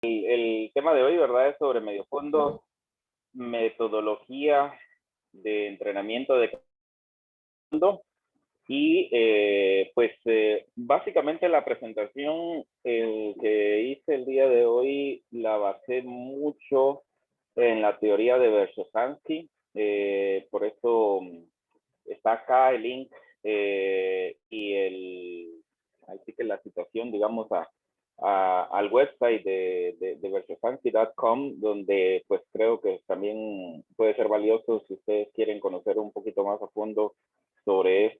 El tema de hoy, ¿verdad? Es sobre medio fondo, metodología de entrenamiento de fondo y básicamente la presentación que hice el día de hoy la basé mucho en la teoría de Bershosansky, por eso está acá el link así que la situación, digamos, al website de Versofancy.com, donde pues creo que también puede ser valioso si ustedes quieren conocer un poquito más a fondo sobre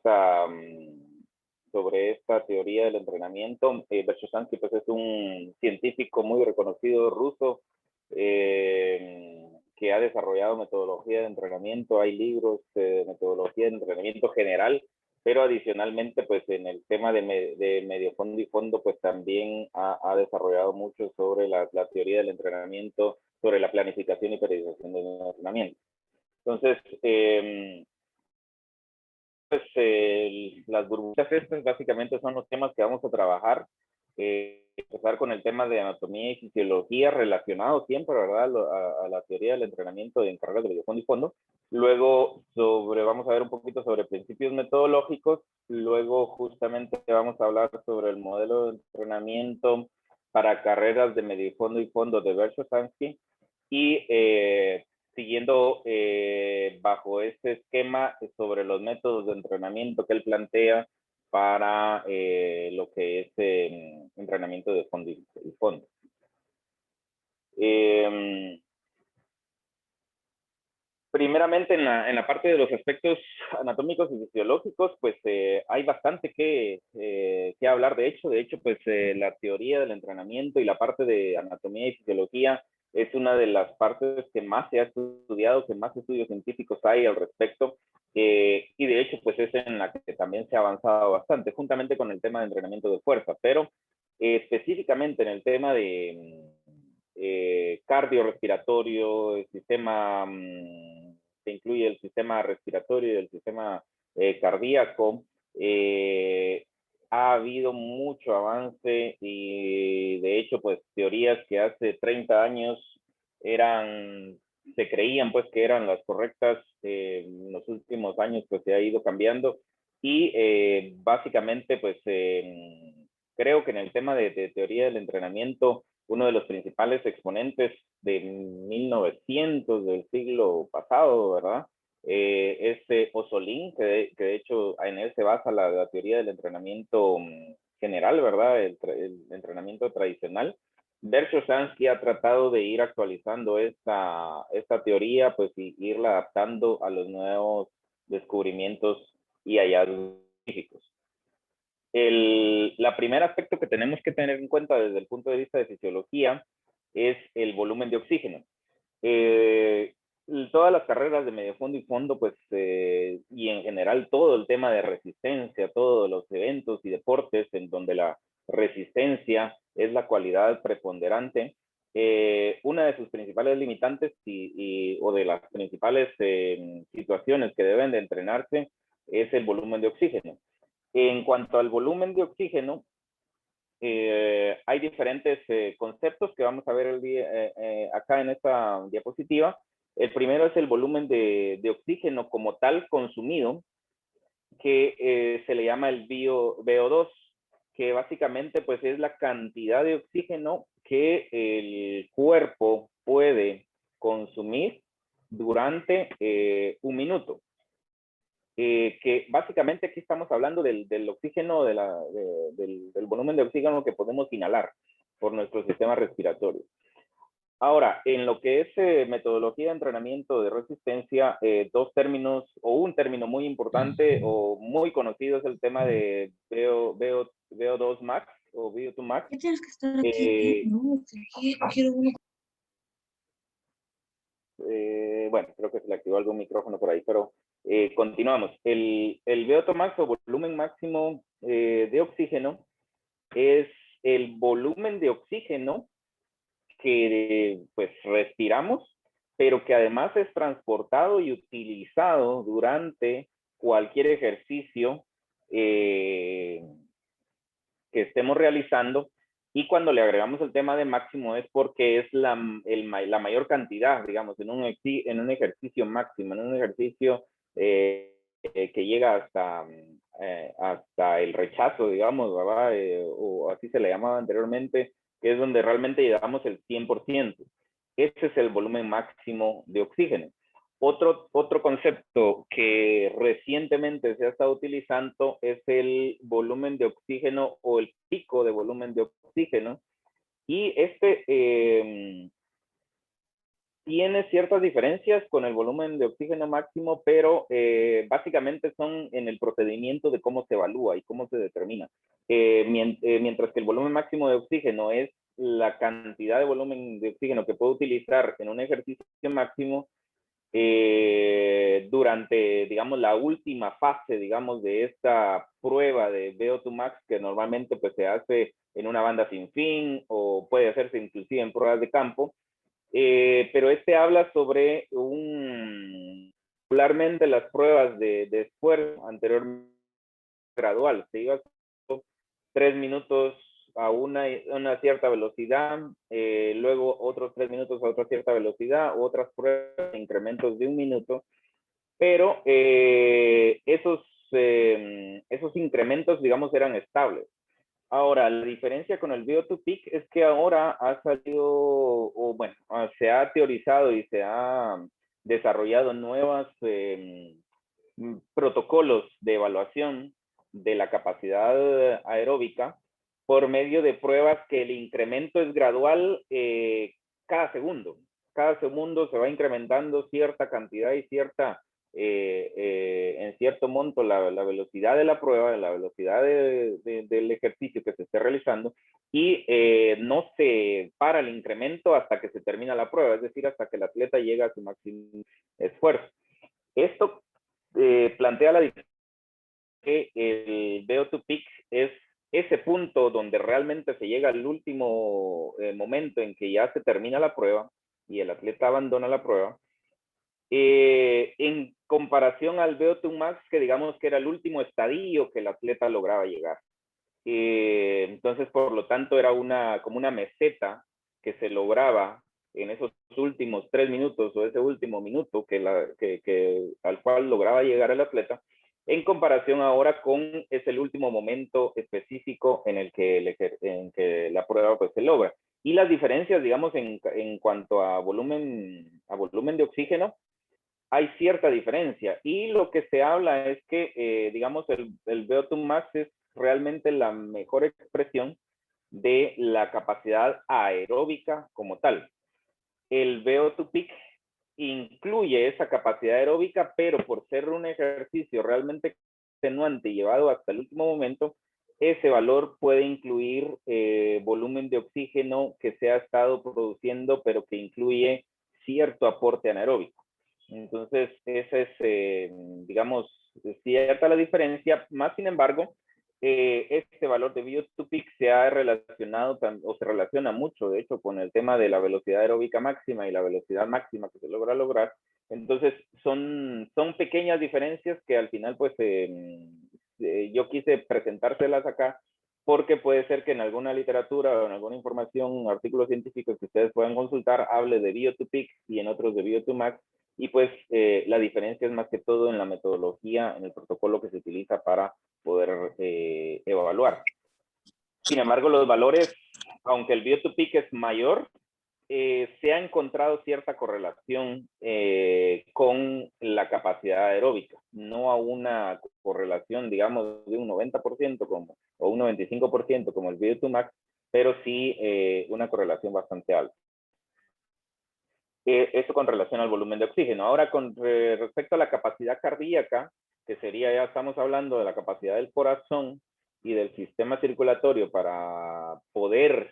sobre esta teoría del entrenamiento. Versofancy pues es un científico muy reconocido ruso que ha desarrollado metodología de entrenamiento. Hay libros de metodología de entrenamiento general, pero adicionalmente, pues en el tema de medio fondo y fondo, pues también ha desarrollado mucho sobre la teoría del entrenamiento, sobre la planificación y periodización del entrenamiento. Entonces, las burbujas estas básicamente son los temas que vamos a trabajar. Empezar con el tema de anatomía y fisiología relacionado siempre, ¿verdad? A la teoría del entrenamiento en carreras de medio fondo y fondo. Luego vamos a ver un poquito sobre principios metodológicos. Luego justamente vamos a hablar sobre el modelo de entrenamiento para carreras de medio fondo y fondo de Versosansky. Y siguiendo bajo este esquema sobre los métodos de entrenamiento que él plantea para lo que es entrenamiento de fondo y fondo. Primeramente, en la parte de los aspectos anatómicos y fisiológicos, pues hay bastante que hablar. De hecho, pues la teoría del entrenamiento y la parte de anatomía y fisiología es una de las partes que más se ha estudiado, que más estudios científicos hay al respecto. Y de hecho, pues es en la que también se ha avanzado bastante, juntamente con el tema de entrenamiento de fuerza. Pero específicamente en el tema de cardiorrespiratorio, el sistema, se incluye el sistema respiratorio y el sistema cardíaco. Ha habido mucho avance y de hecho, pues teorías que hace 30 años se creían pues que eran las correctas, en los últimos años pues se ha ido cambiando y básicamente pues creo que en el tema de teoría del entrenamiento, uno de los principales exponentes de 1900 del siglo pasado, ¿verdad? Es Osolín, que de hecho en él se basa la teoría del entrenamiento general, ¿verdad? El entrenamiento tradicional. Verkhoshansky ha tratado de ir actualizando esta teoría, pues y irla adaptando a los nuevos descubrimientos y hallazgos científicos. La primer aspecto que tenemos que tener en cuenta desde el punto de vista de fisiología es el volumen de oxígeno. Todas las carreras de medio fondo y fondo, pues, y en general todo el tema de resistencia, todos los eventos y deportes en donde la resistencia es la cualidad preponderante, una de sus principales limitantes o de las principales situaciones que deben de entrenarse es el volumen de oxígeno. En cuanto al volumen de oxígeno, hay diferentes conceptos que vamos a ver acá en esta diapositiva. El primero es el volumen de oxígeno como tal consumido, que se le llama el VO2, que básicamente pues es la cantidad de oxígeno que el cuerpo puede consumir durante un minuto. Que básicamente aquí estamos hablando del oxígeno, del volumen de oxígeno que podemos inhalar por nuestro sistema respiratorio. Ahora, en lo que es metodología de entrenamiento de resistencia, dos términos, o un término muy importante o muy conocido es el tema de VO2 max o VO2 max. ¿Qué tienes que estar aquí? No, quiero uno. Bueno, creo que se le activó algún micrófono por ahí, pero continuamos. El VO2 max o volumen máximo de oxígeno es el volumen de oxígeno que pues respiramos, pero que además es transportado y utilizado durante cualquier ejercicio que estemos realizando Y cuando le agregamos el tema de máximo es porque es la mayor cantidad, digamos, en un ejercicio máximo, en un ejercicio que llega hasta el rechazo, digamos, ¿verdad? O así se le llamaba anteriormente, que es donde realmente llegamos el 100%. Ese es el volumen máximo de oxígeno. Otro concepto que recientemente se ha estado utilizando es el volumen de oxígeno o el pico de volumen de oxígeno. Y tiene ciertas diferencias con el volumen de oxígeno máximo, pero básicamente son en el procedimiento de cómo se evalúa y cómo se determina. Mientras que el volumen máximo de oxígeno es la cantidad de volumen de oxígeno que puedo utilizar en un ejercicio máximo, durante, digamos, la última fase, digamos, de esta prueba de VO2 max, que normalmente pues se hace en una banda sin fin o puede hacerse inclusive en pruebas de campo, pero habla sobre particularmente las pruebas de esfuerzo anteriormente gradual, se iba 3 minutos a una cierta velocidad, luego otros 3 minutos a otra cierta velocidad, otras pruebas de incrementos de 1 minuto, pero esos incrementos, digamos, eran estables. Ahora, la diferencia con el VO2 peak es que ahora ha salido, o bueno, se ha teorizado y se ha desarrollado nuevos protocolos de evaluación de la capacidad aeróbica por medio de pruebas que el incremento es gradual cada segundo. Cada segundo se va incrementando cierta cantidad y en cierto monto la velocidad de la prueba, la velocidad del ejercicio que se esté realizando, y no se para el incremento hasta que se termina la prueba, es decir, hasta que el atleta llega a su máximo esfuerzo. Esto plantea la diferencia que el VO2 peak es ese punto donde realmente se llega al último momento en que ya se termina la prueba y el atleta abandona la prueba, en comparación al VO2 max, que digamos que era el último estadio que el atleta lograba llegar. Entonces, por lo tanto, era como una meseta que se lograba en esos últimos 3 minutos o ese último minuto al cual lograba llegar el atleta, en comparación ahora con el último momento específico en que la prueba pues se logra. Y las diferencias, digamos, en cuanto a volumen de oxígeno, hay cierta diferencia. Y lo que se habla es que, digamos, el VO2 max es realmente la mejor expresión de la capacidad aeróbica como tal. El VO2 peak incluye esa capacidad aeróbica, pero por ser un ejercicio realmente extenuante y llevado hasta el último momento, ese valor puede incluir volumen de oxígeno que se ha estado produciendo, pero que incluye cierto aporte anaeróbico. Entonces, esa es, digamos, cierta la diferencia. Más sin embargo, este valor de VO2 peak se ha relacionado o se relaciona mucho, de hecho, con el tema de la velocidad aeróbica máxima y la velocidad máxima que se logra lograr. Entonces, son pequeñas diferencias que al final, pues, yo quise presentárselas acá porque puede ser que en alguna literatura o en alguna información, artículos científicos que ustedes puedan consultar, hable de VO2 peak y en otros de VO2 max. Y pues la diferencia es más que todo en la metodología, en el protocolo que se utiliza para poder evaluar. Sin embargo, los valores, aunque el VO2 peak es mayor, se ha encontrado cierta correlación con la capacidad aeróbica, no a una correlación, digamos, de un 90% o un 95% como el VO2 max, pero sí una correlación bastante alta. Eso con relación al volumen de oxígeno. Ahora, con respecto a la capacidad cardíaca, que sería, ya estamos hablando de la capacidad del corazón y del sistema circulatorio para poder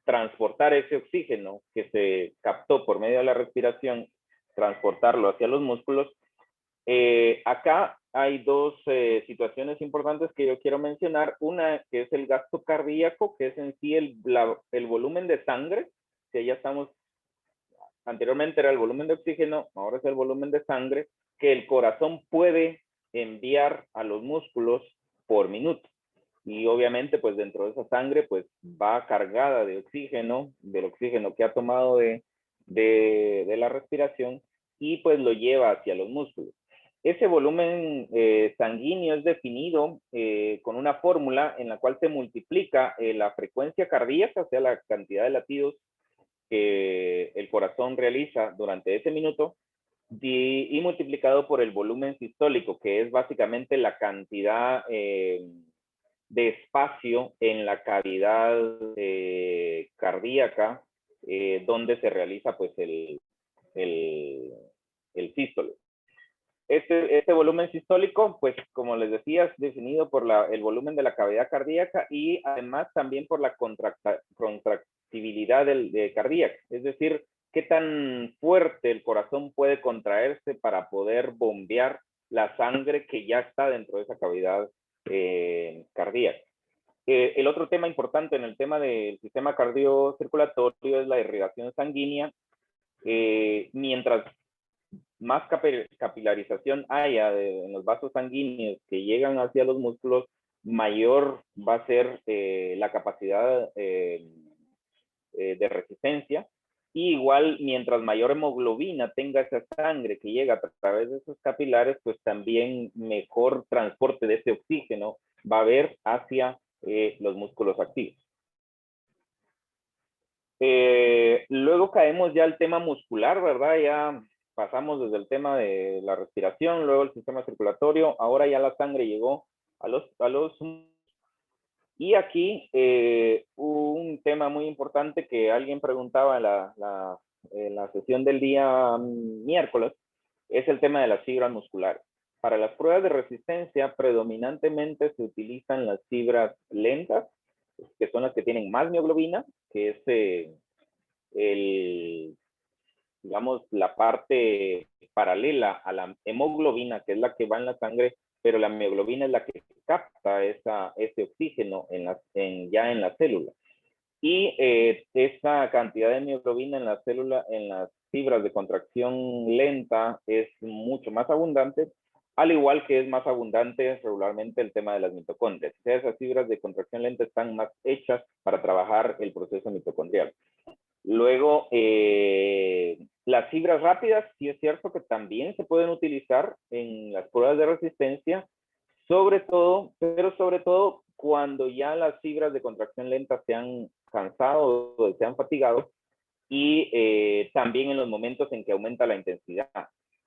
transportar ese oxígeno que se captó por medio de la respiración, transportarlo hacia los músculos. Acá hay dos situaciones importantes que yo quiero mencionar. Una que es el gasto cardíaco, que es en sí el volumen de sangre, que ya estamos, anteriormente era el volumen de oxígeno, ahora es el volumen de sangre que el corazón puede enviar a los músculos por minuto. y obviamente pues dentro de esa sangre pues va cargada de oxígeno, del oxígeno que ha tomado de la respiración y pues lo lleva hacia los músculos. Ese volumen sanguíneo es definido con una fórmula en la cual se multiplica la frecuencia cardíaca, o sea, la cantidad de latidos que el corazón realiza durante ese minuto, y multiplicado por el volumen sistólico, que es básicamente la cantidad de espacio en la cavidad cardíaca donde se realiza pues el sístole. Este volumen sistólico, pues como les decía, es definido por el volumen de la cavidad cardíaca y además también por la contractibilidad cardíaca, es decir, qué tan fuerte el corazón puede contraerse para poder bombear la sangre que ya está dentro de esa cavidad cardíaca. El otro tema importante en el tema del sistema cardiocirculatorio es la irrigación sanguínea. Mientras más capilarización haya en los vasos sanguíneos que llegan hacia los músculos, mayor va a ser la capacidad de resistencia. Y igual, mientras mayor hemoglobina tenga esa sangre que llega a través de esos capilares, pues también mejor transporte de ese oxígeno va a haber hacia los músculos activos. Luego caemos ya al tema muscular, ¿verdad? Ya pasamos desde el tema de la respiración, luego el sistema circulatorio, ahora ya la sangre llegó a los y aquí un tema muy importante que alguien preguntaba en la sesión del día miércoles, es el tema de las fibras musculares. Para las pruebas de resistencia, predominantemente se utilizan las fibras lentas, que son las que tienen más mioglobina, que es digamos, la parte paralela a la hemoglobina, que es la que va en la sangre, pero la mioglobina es la que capta ese oxígeno ya en la célula. Y esa cantidad de mioglobina en la célula, en las fibras de contracción lenta, es mucho más abundante, al igual que es más abundante regularmente el tema de las mitocondrias. O sea, esas fibras de contracción lenta están más hechas para trabajar el proceso mitocondrial. Luego, las fibras rápidas, sí es cierto que también se pueden utilizar en las pruebas de resistencia, pero sobre todo cuando ya las fibras de contracción lenta se han cansado o se han fatigado, y también en los momentos en que aumenta la intensidad.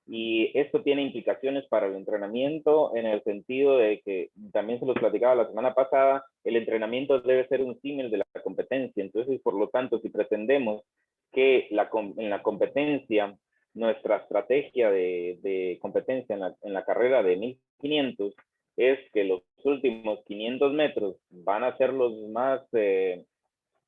Y esto tiene implicaciones para el entrenamiento en el sentido de que, también se los platicaba la semana pasada, el entrenamiento debe ser un símil de la competencia. Entonces, por lo tanto, si pretendemos que en la competencia, nuestra estrategia de competencia en la carrera de 1500 es que los últimos 500 metros van a ser los más,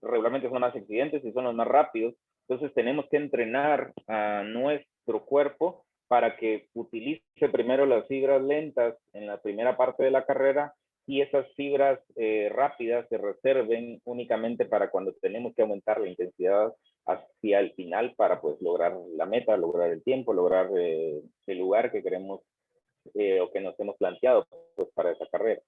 regularmente son los más exigentes y son los más rápidos. Entonces tenemos que entrenar a nuestro cuerpo para que utilice primero las fibras lentas en la primera parte de la carrera y esas fibras rápidas se reserven únicamente para cuando tenemos que aumentar la intensidad hacia el final para pues lograr la meta, lograr el tiempo, lograr el lugar que queremos o que nos hemos planteado pues, para esa carrera.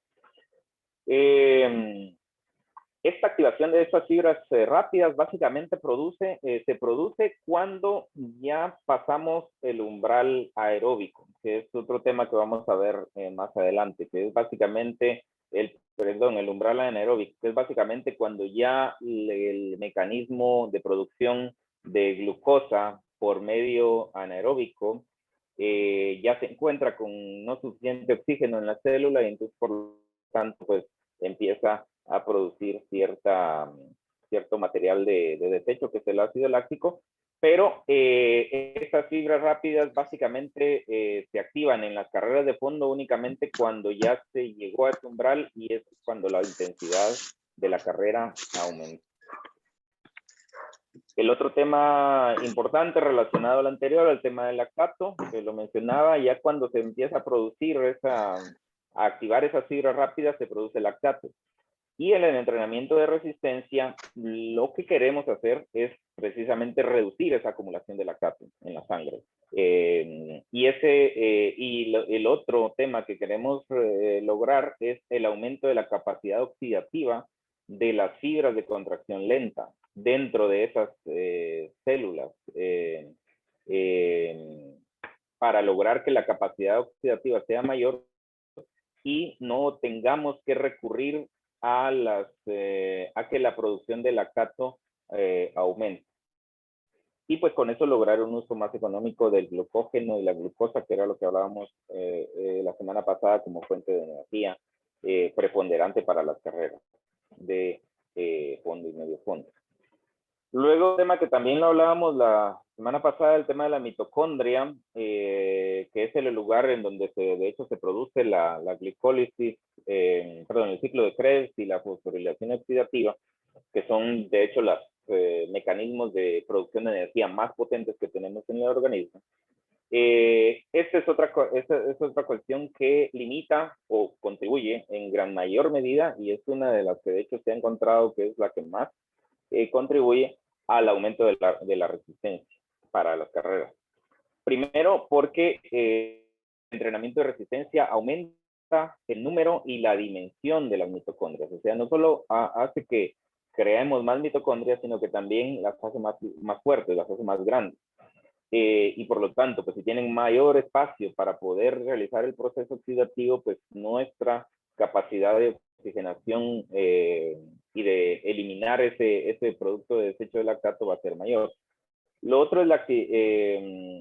Esta activación de estas fibras rápidas básicamente se produce cuando ya pasamos el umbral aeróbico, que es otro tema que vamos a ver más adelante, que es básicamente el umbral anaeróbico, que es básicamente cuando ya el mecanismo de producción de glucosa por medio anaeróbico ya se encuentra con no suficiente oxígeno en la célula y entonces por lo tanto pues empieza a producir cierto material de desecho, que es el ácido láctico, pero estas fibras rápidas básicamente se activan en las carreras de fondo únicamente cuando ya se llegó a ese umbral y es cuando la intensidad de la carrera aumenta. El otro tema importante relacionado al anterior, el tema del lactato, que lo mencionaba, ya cuando se empieza a producir a activar esas fibras rápidas, se produce lactato. Y en el entrenamiento de resistencia, lo que queremos hacer es precisamente reducir esa acumulación de lactato en la sangre. El otro tema que queremos lograr es el aumento de la capacidad oxidativa de las fibras de contracción lenta dentro de esas células para lograr que la capacidad oxidativa sea mayor y no tengamos que recurrir a que la producción de lactato aumente. Y pues con eso lograr un uso más económico del glucógeno y la glucosa, que era lo que hablábamos la semana pasada como fuente de energía preponderante para las carreras de fondo y medio fondo. Luego, un tema que también lo hablábamos la semana pasada, el tema de la mitocondria, que es el lugar en donde de hecho se produce la glicólisis, el ciclo de Krebs y la fosforilación oxidativa, que son de hecho los mecanismos de producción de energía más potentes que tenemos en el organismo. Esta es otra cuestión que limita o contribuye en gran mayor medida, y es una de las que de hecho se ha encontrado que es la que más contribuye al aumento de la resistencia para las carreras. Primero, porque el entrenamiento de resistencia aumenta el número y la dimensión de las mitocondrias. O sea, no solo hace que creemos más mitocondrias, sino que también las hace más fuertes, las hace más grandes. Y por lo tanto, pues si tienen mayor espacio para poder realizar el proceso oxidativo, pues nuestra capacidad de oxigenación y de eliminar ese producto de desecho de lactato va a ser mayor. Lo otro es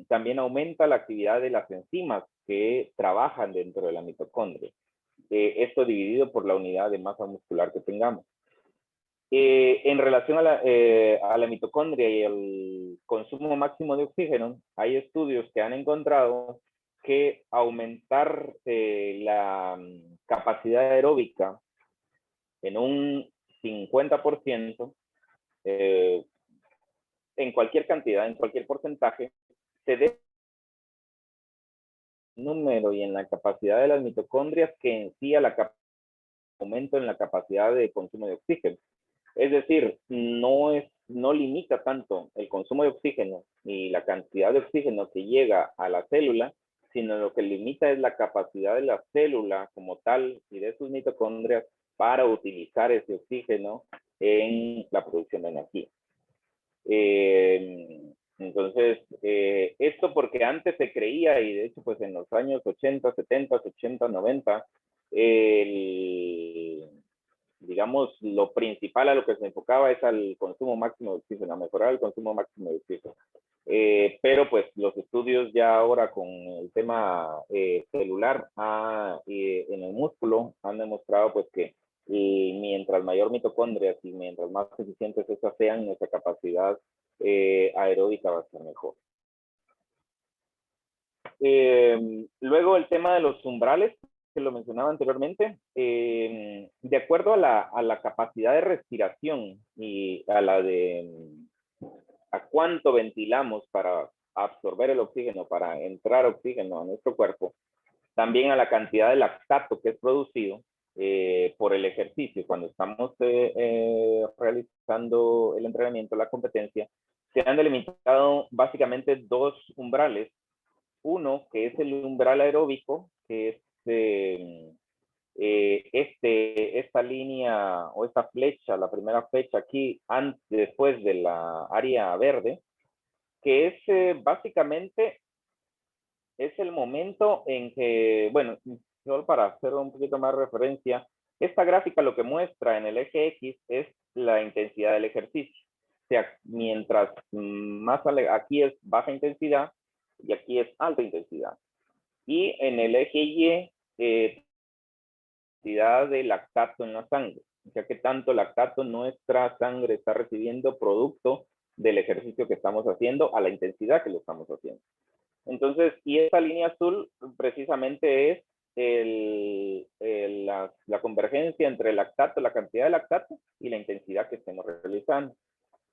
también aumenta la actividad de las enzimas que trabajan dentro de la mitocondria. Esto dividido por la unidad de masa muscular que tengamos. En relación a la mitocondria y el consumo máximo de oxígeno, hay estudios que han encontrado que aumentar la capacidad aeróbica en un 50%, en cualquier cantidad, en cualquier porcentaje, se debe número y en la capacidad de las mitocondrias que en sí aumento en la capacidad de consumo de oxígeno. Es decir, no limita tanto el consumo de oxígeno ni la cantidad de oxígeno que llega a la célula, sino lo que limita es la capacidad de la célula como tal y de sus mitocondrias para utilizar ese oxígeno en la producción de energía. Entonces, esto porque antes se creía, y de hecho pues en los años 80, 70, 80, 90, digamos, lo principal a lo que se enfocaba es al consumo máximo de oxígeno, a mejorar el consumo máximo de oxígeno. Pero pues los estudios ya ahora con el tema celular en el músculo han demostrado pues que mientras mayor mitocondrias y mientras más eficientes esas sean, nuestra capacidad aeróbica va a ser mejor. Luego el tema de los umbrales, que lo mencionaba anteriormente, de acuerdo a la capacidad de respiración y a cuánto ventilamos para absorber el oxígeno, para entrar oxígeno a nuestro cuerpo, también a la cantidad de lactato que es producido por el ejercicio. Cuando estamos realizando el entrenamiento, la competencia, se han delimitado básicamente dos umbrales. Uno, que es el umbral aeróbico, que es esta línea o esta flecha, la primera flecha aquí, después de la área verde, que es básicamente es el momento en que, bueno, solo para hacer un poquito más referencia, esta gráfica lo que muestra en el eje X es la intensidad del ejercicio. O sea, mientras más aquí es baja intensidad y aquí es alta intensidad. Y en el eje Y, cantidad de lactato en la sangre. O sea, que tanto lactato nuestra sangre está recibiendo producto del ejercicio que estamos haciendo a la intensidad que lo estamos haciendo. Entonces, y esta línea azul precisamente es la convergencia entre el lactato, la cantidad de lactato y la intensidad que estemos realizando.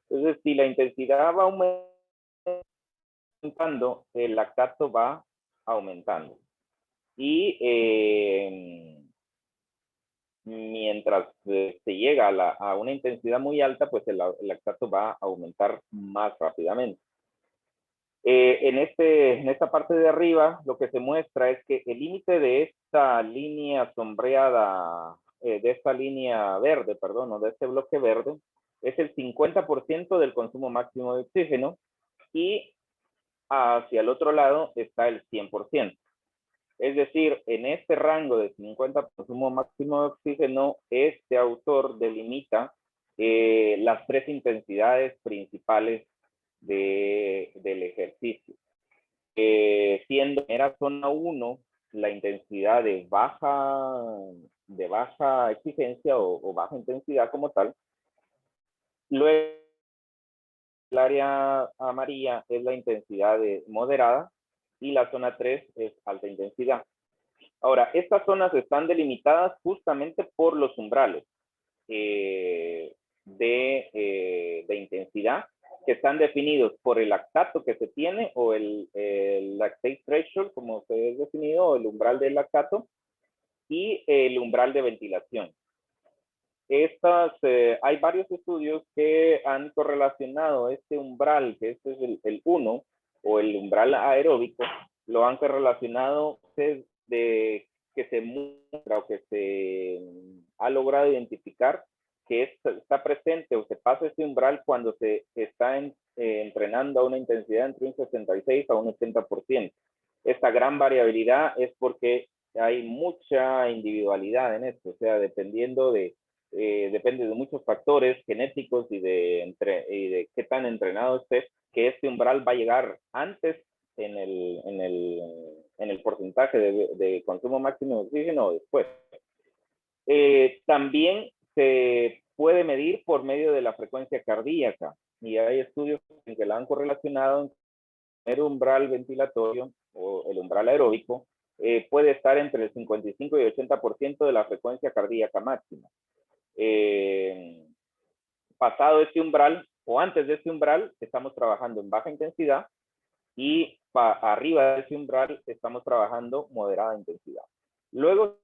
Entonces, si la intensidad va aumentando, el lactato va aumentando. Y mientras se llega a una intensidad muy alta, pues el lactato va a aumentar más rápidamente. En esta parte de arriba, lo que se muestra es que el límite de esta línea sombreada, de esta línea verde, perdón, o de este bloque verde, es el 50% del consumo máximo de oxígeno, y hacia el otro lado está el 100%. Es decir, en este rango de 50 consumo máximo de oxígeno, este autor delimita las tres intensidades principales del ejercicio. Siendo en la zona 1 la intensidad de baja exigencia o baja intensidad como tal. Luego, el área amarilla es la intensidad moderada y la zona 3 es alta intensidad. Ahora, estas zonas están delimitadas justamente por los umbrales de intensidad, que están definidos por el lactato que se tiene, o el lactate threshold, como se es definido, el umbral del lactato, y el umbral de ventilación. Hay varios estudios que han correlacionado este umbral, que este es el 1, o el umbral aeróbico, lo han correlacionado de que se muestra o que se ha logrado identificar que está presente o se pasa este umbral cuando se está entrenando a una intensidad entre un 66 a un 80%. Esta gran variabilidad es porque hay mucha individualidad en esto, o sea, depende de muchos factores genéticos y de qué tan entrenado esté, que este umbral va a llegar antes en el porcentaje de consumo máximo de oxígeno o después. También se puede medir por medio de la frecuencia cardíaca, y hay estudios en que la han correlacionado. El umbral ventilatorio o el umbral aeróbico puede estar entre el 55 y 80% de la frecuencia cardíaca máxima. Pasado este umbral o antes de este umbral, estamos trabajando en baja intensidad, y arriba de ese umbral estamos trabajando moderada intensidad. Luego,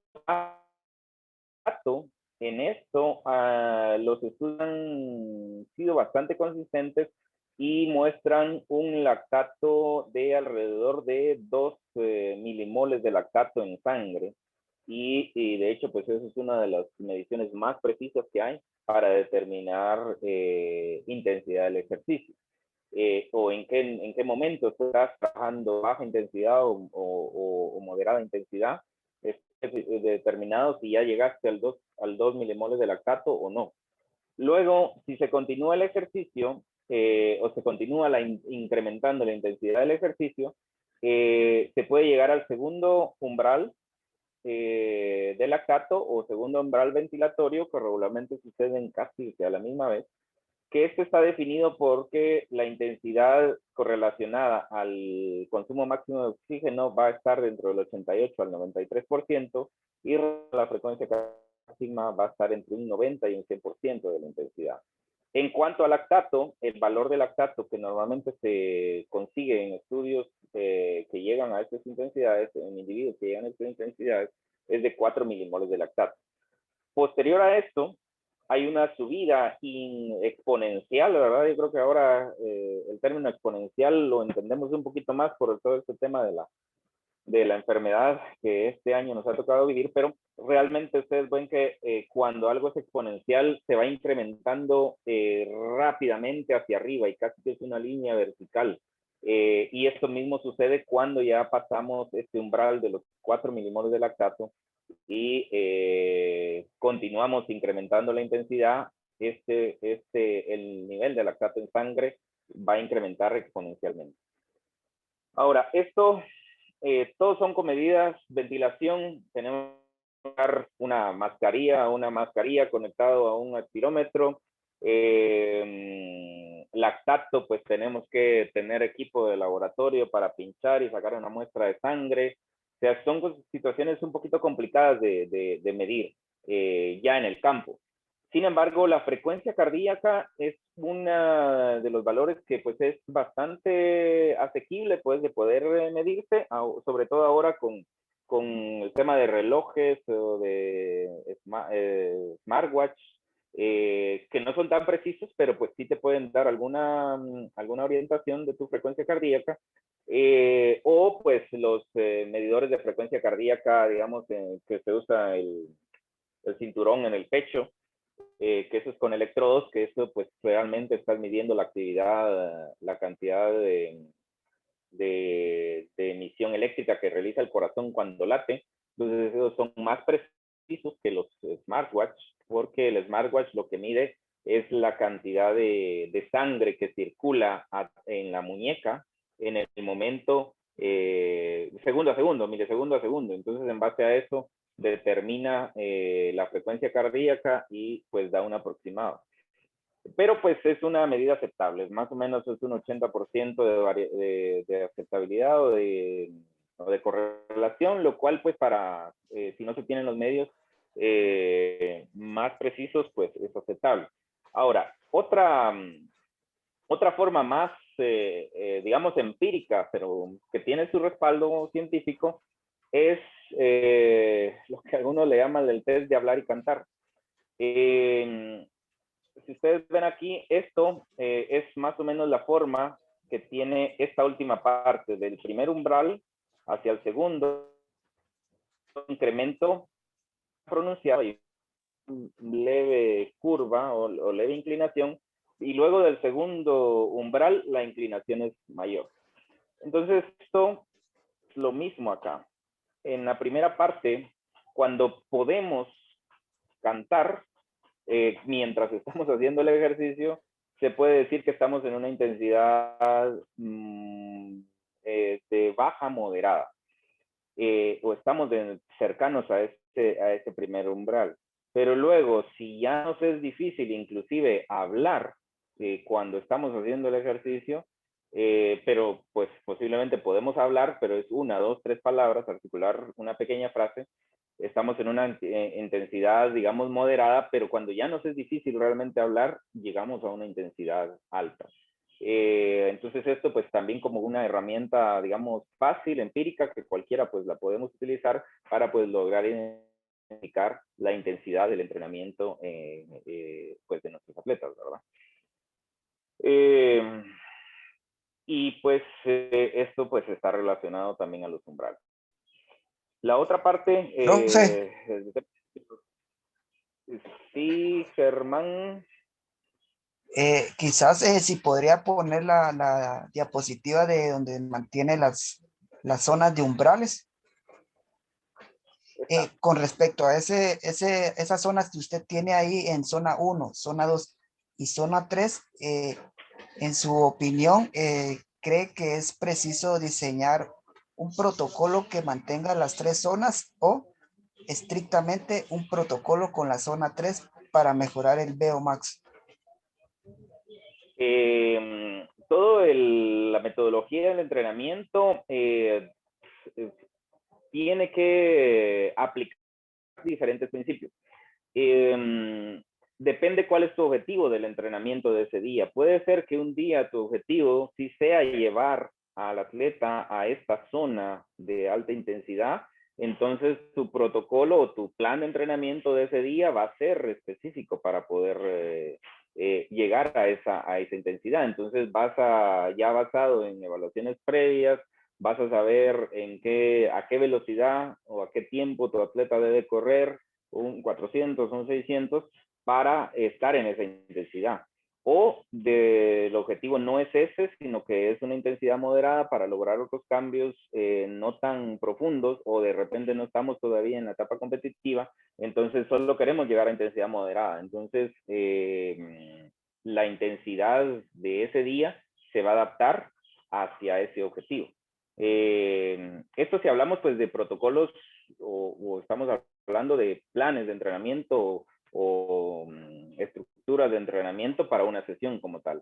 en esto, los estudios han sido bastante consistentes y muestran un lactato de alrededor de 2 milimoles de lactato en sangre. Y de hecho, pues eso es una de las mediciones más precisas que hay para determinar intensidad del ejercicio. O en qué momento estás trabajando baja intensidad o moderada intensidad, es determinado si ya llegaste al 2 milimoles de lactato o no. Luego, si se continúa el ejercicio o se continúa incrementando la intensidad del ejercicio, se puede llegar al segundo umbral de lactato o segundo umbral ventilatorio, que regularmente suceden casi a la misma vez, que este está definido porque la intensidad correlacionada al consumo máximo de oxígeno va a estar dentro del 88 al 93%, y la frecuencia máxima va a estar entre un 90 y un 100% de la intensidad. En cuanto al lactato, el valor de lactato que normalmente se consigue en estudios que llegan a estas intensidades, en individuos que llegan a estas intensidades, es de 4 milimoles de lactato. Posterior a esto, hay una subida exponencial, ¿verdad? Yo creo que ahora el término exponencial lo entendemos un poquito más por todo este tema de la enfermedad que este año nos ha tocado vivir, pero realmente ustedes ven que cuando algo es exponencial se va incrementando rápidamente hacia arriba y casi que es una línea vertical. Y esto mismo sucede cuando ya pasamos este umbral de los 4 milimoles de lactato y continuamos incrementando la intensidad. El nivel de lactato en sangre va a incrementar exponencialmente. Ahora, todos son con medidas. Ventilación, tenemos que usar una mascarilla conectado a un aspirómetro. Lactato, pues tenemos que tener equipo de laboratorio para pinchar y sacar una muestra de sangre. O sea, son situaciones un poquito complicadas de medir ya en el campo. Sin embargo, la frecuencia cardíaca es uno de los valores que pues es bastante asequible pues de poder medirse, sobre todo ahora con el tema de relojes o de smartwatch, que no son tan precisos, pero pues sí te pueden dar alguna orientación de tu frecuencia cardíaca, o pues los medidores de frecuencia cardíaca, digamos, que se usa el cinturón en el pecho, que eso es con electrodos, que eso pues realmente estás midiendo la actividad, la cantidad de emisión eléctrica que realiza el corazón cuando late. Entonces esos son más precisos que los smartwatch, porque el smartwatch lo que mide es la cantidad de sangre que circula en la muñeca en el momento, segundo a segundo, milisegundo a segundo. Entonces en base a eso determina la frecuencia cardíaca y pues da un aproximado. Pero pues es una medida aceptable, más o menos es un 80% de aceptabilidad o de correlación, lo cual pues para, si no se tienen los medios más precisos, pues es aceptable. Ahora, otra forma más, digamos, empírica, pero que tiene su respaldo científico, es lo que algunos le llaman el test de hablar y cantar. Si ustedes ven aquí, esto es más o menos la forma que tiene esta última parte, del primer umbral hacia el segundo, incremento pronunciado y leve curva o leve inclinación, y luego del segundo umbral la inclinación es mayor. Entonces esto es lo mismo acá. En la primera parte, cuando podemos cantar, mientras estamos haciendo el ejercicio, se puede decir que estamos en una intensidad de baja moderada, o estamos cercanos a este primer umbral. Pero luego, si ya nos es difícil inclusive hablar cuando estamos haciendo el ejercicio, pero pues posiblemente podemos hablar, pero es una, dos, tres palabras, articular una pequeña frase, estamos en una intensidad, digamos, moderada, pero cuando ya nos es difícil realmente hablar, llegamos a una intensidad alta. Entonces esto pues también como una herramienta, digamos, fácil, empírica, que cualquiera pues la podemos utilizar para pues lograr identificar la intensidad del entrenamiento pues de nuestros atletas, ¿verdad? Y pues esto pues está relacionado también a los umbrales. La otra parte, Profe, sí, Germán. quizás si podría poner la diapositiva de donde mantiene las zonas de umbrales. Con respecto a esas zonas que usted tiene ahí en zona 1, zona 2 y zona 3, en su opinión, ¿cree que es preciso diseñar un protocolo que mantenga las tres zonas o estrictamente un protocolo con la zona 3 para mejorar el VO max? Todo la metodología del entrenamiento tiene que aplicar diferentes principios. Depende cuál es tu objetivo del entrenamiento de ese día. Puede ser que un día tu objetivo sí sea llevar al atleta a esta zona de alta intensidad, entonces tu protocolo o tu plan de entrenamiento de ese día va a ser específico para poder llegar a esa intensidad. Entonces ya basado en evaluaciones previas, vas a saber a qué velocidad o a qué tiempo tu atleta debe correr, un 400, un 600, para estar en esa intensidad. O el objetivo no es ese, sino que es una intensidad moderada para lograr otros cambios no tan profundos, o de repente no estamos todavía en la etapa competitiva, entonces solo queremos llegar a intensidad moderada. Entonces, la intensidad de ese día se va a adaptar hacia ese objetivo. Esto si hablamos pues de protocolos o estamos hablando de planes de entrenamiento o estructuras de entrenamiento para una sesión como tal.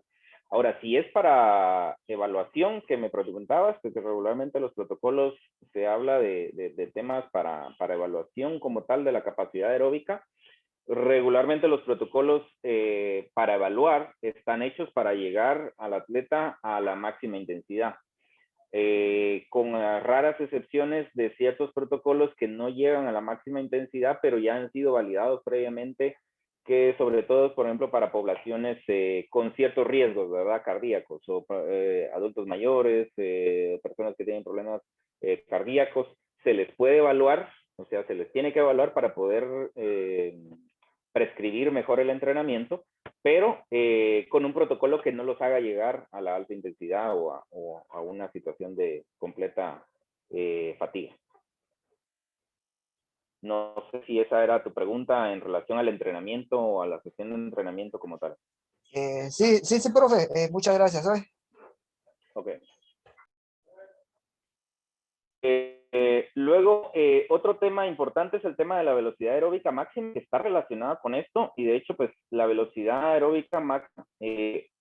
Ahora, si es para evaluación, que me preguntabas, pues regularmente los protocolos se habla de temas para evaluación como tal de la capacidad aeróbica. Regularmente los protocolos para evaluar están hechos para llegar al atleta a la máxima intensidad. Con raras excepciones de ciertos protocolos que no llegan a la máxima intensidad, pero ya han sido validados previamente que sobre todo es, por ejemplo, para poblaciones con ciertos riesgos, ¿verdad? Cardíacos, o adultos mayores, personas que tienen problemas cardíacos, se les puede evaluar, o sea, se les tiene que evaluar para poder prescribir mejor el entrenamiento, pero con un protocolo que no los haga llegar a la alta intensidad o a una situación de completa fatiga. No sé si esa era tu pregunta en relación al entrenamiento o a la sesión de entrenamiento como tal. Sí, profe. Muchas gracias. Ok. Luego, otro tema importante es el tema de la velocidad aeróbica máxima, que está relacionada con esto, y de hecho, pues, la velocidad aeróbica máxima,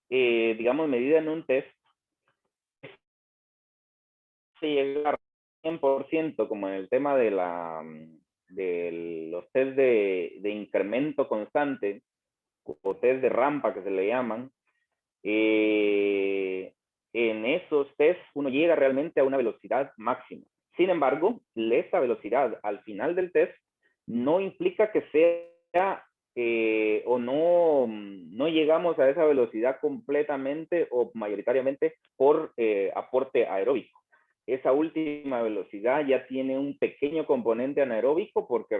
digamos, medida en un test, se llega a 100%, como en el tema de los test de incremento constante, o test de rampa que se le llaman. En esos test uno llega realmente a una velocidad máxima. Sin embargo, esta velocidad al final del test no implica que sea o no llegamos a esa velocidad completamente o mayoritariamente por aporte aeróbico. Esa última velocidad ya tiene un pequeño componente anaeróbico porque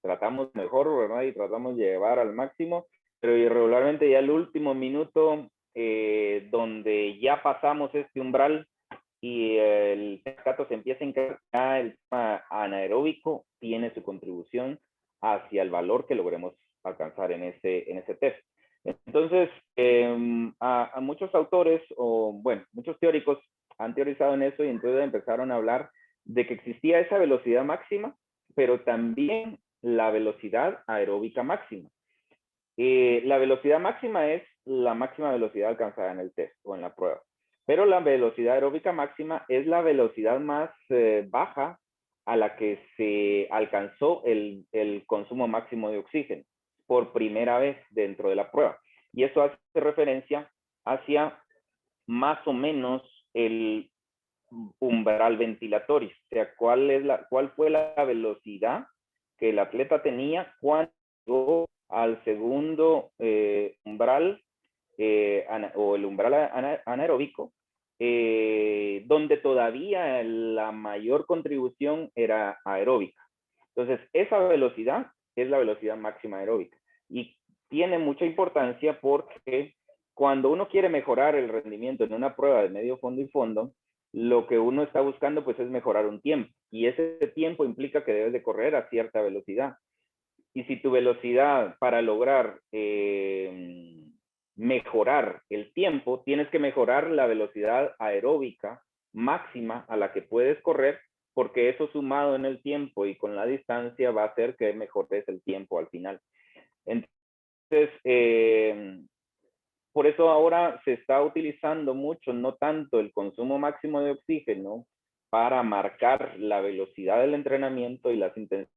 tratamos mejor, ¿verdad? Y tratamos de llevar al máximo, pero irregularmente ya el último minuto donde ya pasamos este umbral y el tecato se empieza a encargar, el tema anaeróbico tiene su contribución hacia el valor que logremos alcanzar en ese test. Entonces, a muchos autores, o bueno, muchos teóricos han teorizado en eso y entonces empezaron a hablar de que existía esa velocidad máxima, pero también la velocidad aeróbica máxima. La velocidad máxima es la máxima velocidad alcanzada en el test o en la prueba. Pero la velocidad aeróbica máxima es la velocidad más baja a la que se alcanzó el consumo máximo de oxígeno por primera vez dentro de la prueba. Y eso hace referencia hacia más o menos el umbral ventilatorio, o sea, cuál fue la velocidad que el atleta tenía cuando llegó al segundo umbral o el umbral anaeróbico, donde todavía la mayor contribución era aeróbica. Entonces, esa velocidad es la velocidad máxima aeróbica y tiene mucha importancia porque cuando uno quiere mejorar el rendimiento en una prueba de medio fondo y fondo, lo que uno está buscando pues es mejorar un tiempo y ese tiempo implica que debes de correr a cierta velocidad. Y si tu velocidad para lograr mejorar el tiempo, tienes que mejorar la velocidad aeróbica máxima a la que puedes correr, porque eso sumado en el tiempo y con la distancia va a hacer que mejores el tiempo al final. Entonces, por eso ahora se está utilizando mucho, no tanto el consumo máximo de oxígeno para marcar la velocidad del entrenamiento y las intensidades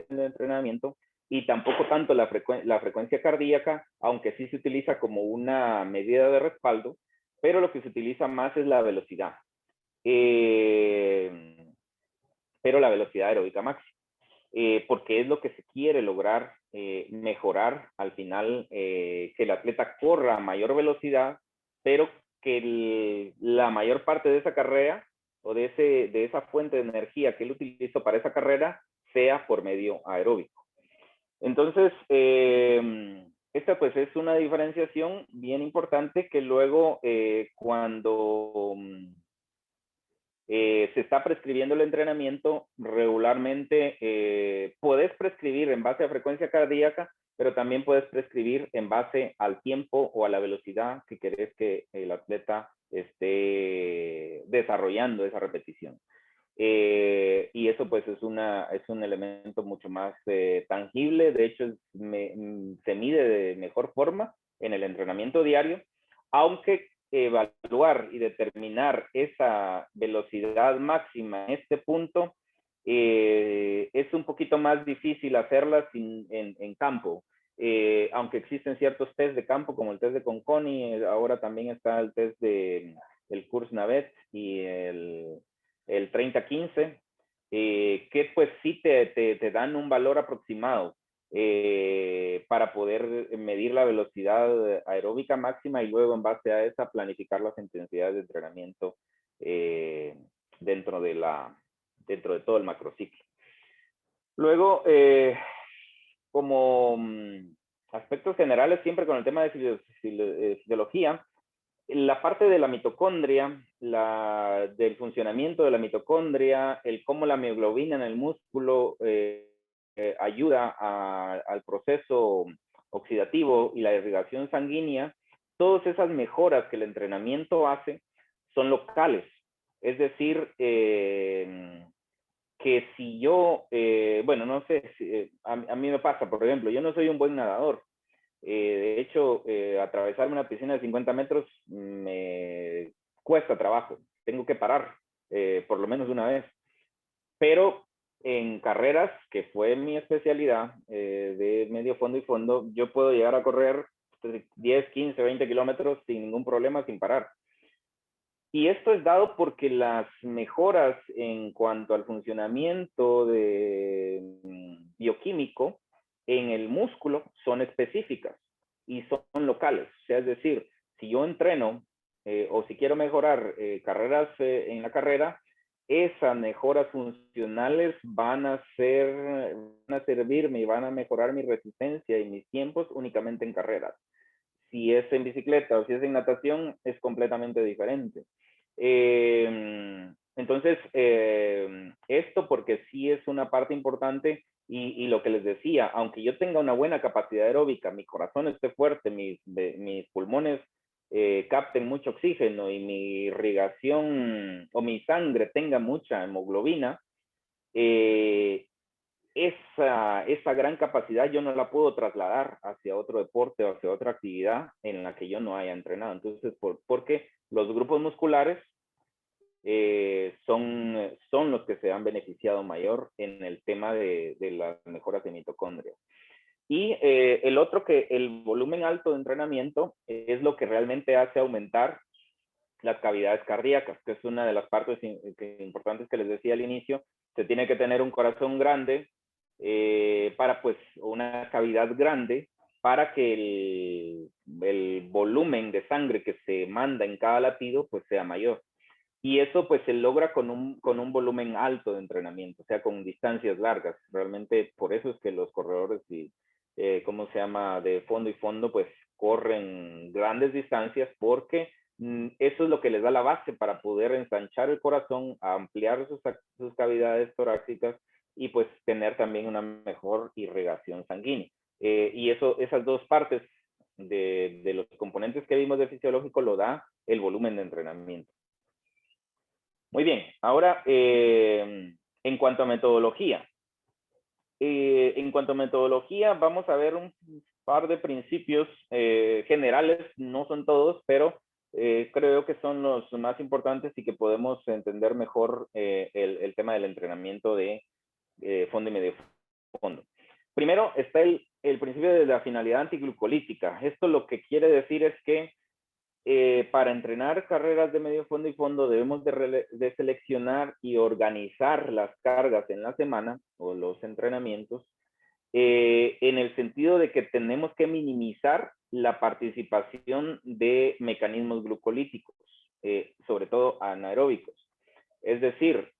del entrenamiento, y tampoco tanto la frecuencia cardíaca, aunque sí se utiliza como una medida de respaldo, pero lo que se utiliza más es la velocidad. Pero la velocidad aeróbica máxima. Porque es lo que se quiere lograr mejorar al final, que el atleta corra a mayor velocidad, pero que la mayor parte de esa carrera o de esa fuente de energía que él utilizó para esa carrera sea por medio aeróbico. Entonces, esta pues es una diferenciación bien importante que luego cuando se está prescribiendo el entrenamiento regularmente, puedes prescribir en base a frecuencia cardíaca, pero también puedes prescribir en base al tiempo o a la velocidad que querés que el atleta esté desarrollando esa repetición. Y eso pues es un elemento mucho más tangible, de hecho se mide de mejor forma en el entrenamiento diario, aunque evaluar y determinar esa velocidad máxima en este punto es un poquito más difícil hacerla en campo. Aunque existen ciertos test de campo como el test de Conconi, ahora también está el test del Kursnavet y el 30-15, que pues sí te dan un valor aproximado. para poder medir la velocidad aeróbica máxima y luego en base a esa planificar las intensidades de entrenamiento dentro de todo el macrociclo. Luego, como aspectos generales, siempre con el tema de fisiología, la parte de la mitocondria, del funcionamiento de la mitocondria, el cómo la mioglobina en el músculo ayuda al proceso oxidativo y la irrigación sanguínea, todas esas mejoras que el entrenamiento hace son locales. Es decir, que si yo, bueno, no sé, a mí me pasa, por ejemplo, yo no soy un buen nadador. De hecho, atravesarme una piscina de 50 metros me cuesta trabajo. Tengo que parar por lo menos una vez. Pero en carreras, que fue mi especialidad de medio fondo y fondo, yo puedo llegar a correr 10, 15, 20 kilómetros sin ningún problema, sin parar. Y esto es dado porque las mejoras en cuanto al funcionamiento bioquímico en el músculo son específicas y son locales. O sea, es decir, si yo entreno o si quiero mejorar carreras en la carrera, esas mejoras funcionales van a servirme y van a mejorar mi resistencia y mis tiempos únicamente en carreras. Si es en bicicleta o si es en natación, es completamente diferente. Entonces, esto porque sí es una parte importante y lo que les decía, aunque yo tenga una buena capacidad aeróbica, mi corazón esté fuerte, mis pulmones capten mucho oxígeno y mi irrigación o mi sangre tenga mucha hemoglobina, esa gran capacidad yo no la puedo trasladar hacia otro deporte o hacia otra actividad en la que yo no haya entrenado. Entonces, porque los grupos musculares son los que se han beneficiado mayor en el tema de las mejoras de mitocondria. Y el otro, que el volumen alto de entrenamiento es lo que realmente hace aumentar las cavidades cardíacas, que es una de las partes importantes que les decía al inicio. Se tiene que tener un corazón grande para, pues, una cavidad grande para que el volumen de sangre que se manda en cada latido pues sea mayor. Y eso pues se logra con un volumen alto de entrenamiento, o sea, con distancias largas. Realmente por eso es que los corredores ¿cómo se llama? De fondo y fondo, pues corren grandes distancias porque eso es lo que les da la base para poder ensanchar el corazón, ampliar sus cavidades torácicas y pues tener también una mejor irrigación sanguínea. Y esas dos partes de los componentes que vimos de fisiológico lo da el volumen de entrenamiento. Muy bien, ahora en cuanto a metodología. Vamos a ver un par de principios generales, no son todos, pero creo que son los más importantes y que podemos entender mejor el tema del entrenamiento de fondo y medio fondo. Primero está el principio de la finalidad antiglucolítica. Esto lo que quiere decir es que para entrenar carreras de medio fondo y fondo debemos de seleccionar y organizar las cargas en la semana o los entrenamientos en el sentido de que tenemos que minimizar la participación de mecanismos glucolíticos, sobre todo anaeróbicos. Es decir,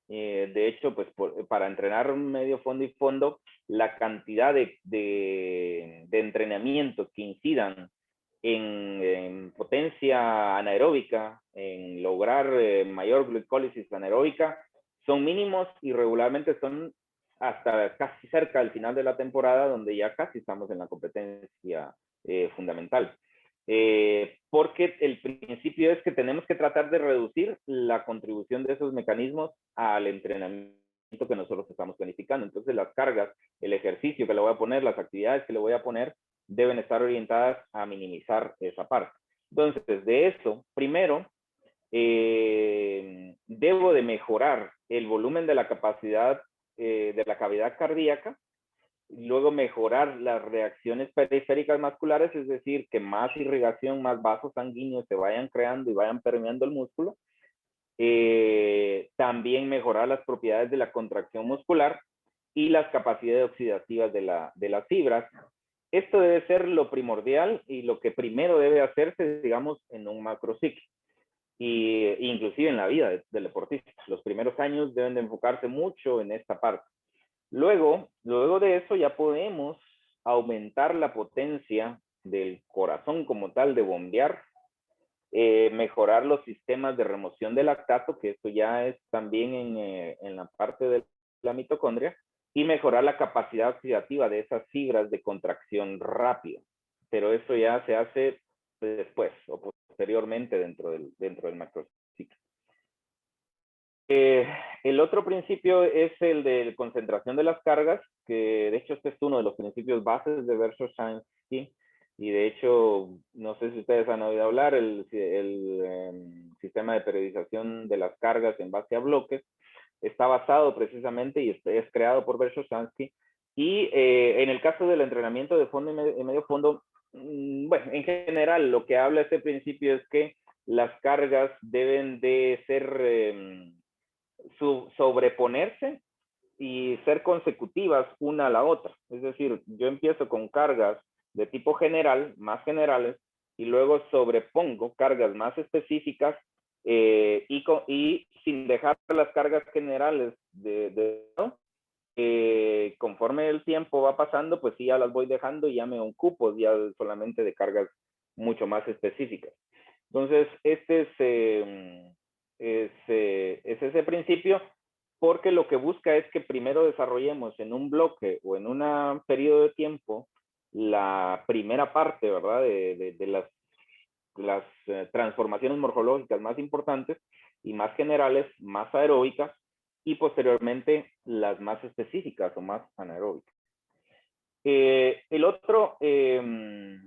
de hecho, pues para entrenar medio fondo y fondo, la cantidad de entrenamientos que incidan en potencia anaeróbica, en lograr mayor glucólisis anaeróbica, son mínimos y regularmente son hasta casi cerca del final de la temporada, donde ya casi estamos en la competencia fundamental. Porque el principio es que tenemos que tratar de reducir la contribución de esos mecanismos al entrenamiento que nosotros estamos planificando. Entonces las cargas, el ejercicio que le voy a poner, las actividades que le voy a poner, deben estar orientadas a minimizar esa parte. Entonces, de eso, primero, debo de mejorar el volumen de la capacidad de la cavidad cardíaca, y luego mejorar las reacciones periféricas musculares, es decir, que más irrigación, más vasos sanguíneos se vayan creando y vayan permeando el músculo. También mejorar las propiedades de la contracción muscular y las capacidades oxidativas de las fibras. Esto debe ser lo primordial y lo que primero debe hacerse, digamos, en un macrociclo. Y inclusive en la vida del deportista. Los primeros años deben de enfocarse mucho en esta parte. Luego de eso ya podemos aumentar la potencia del corazón como tal de bombear, mejorar los sistemas de remoción de lactato, que esto ya es también en la parte de la mitocondria, y mejorar la capacidad oxidativa de esas fibras de contracción rápida. Pero eso ya se hace después o posteriormente dentro del macrociclo. El otro principio es el de concentración de las cargas, que de hecho este es uno de los principios bases de Verkhoshansky, y de hecho, no sé si ustedes han oído hablar, el sistema de periodización de las cargas en base a bloques, está basado precisamente y es creado por Verkhoshansky, y en el caso del entrenamiento de fondo y medio fondo, bueno, en general lo que habla este principio es que las cargas deben de ser sobreponerse y ser consecutivas una a la otra. Es decir, yo empiezo con cargas de tipo general, más generales, y luego sobrepongo cargas más específicas y sin dejar las cargas generales conforme el tiempo va pasando, pues sí ya las voy dejando y ya me ocupo ya solamente de cargas mucho más específicas. Entonces, este es ese principio, porque lo que busca es que primero desarrollemos en un bloque o en un periodo de tiempo la primera parte, ¿verdad? De las transformaciones morfológicas más importantes y más generales, más aeróbicas, y posteriormente las más específicas o más anaeróbicas. El otro es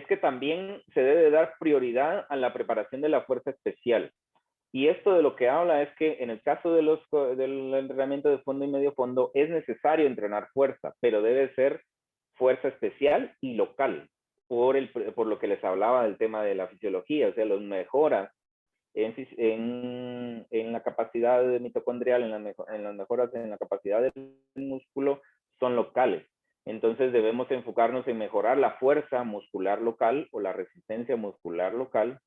que también se debe dar prioridad a la preparación de la fuerza especial. Y esto de lo que habla es que en el caso del entrenamiento de fondo y medio fondo es necesario entrenar fuerza, pero debe ser fuerza especial y local, por lo que les hablaba del tema de la fisiología, o sea, las mejoras en la capacidad mitocondrial, en las mejoras en la capacidad del músculo son locales. Entonces debemos enfocarnos en mejorar la fuerza muscular local o la resistencia muscular local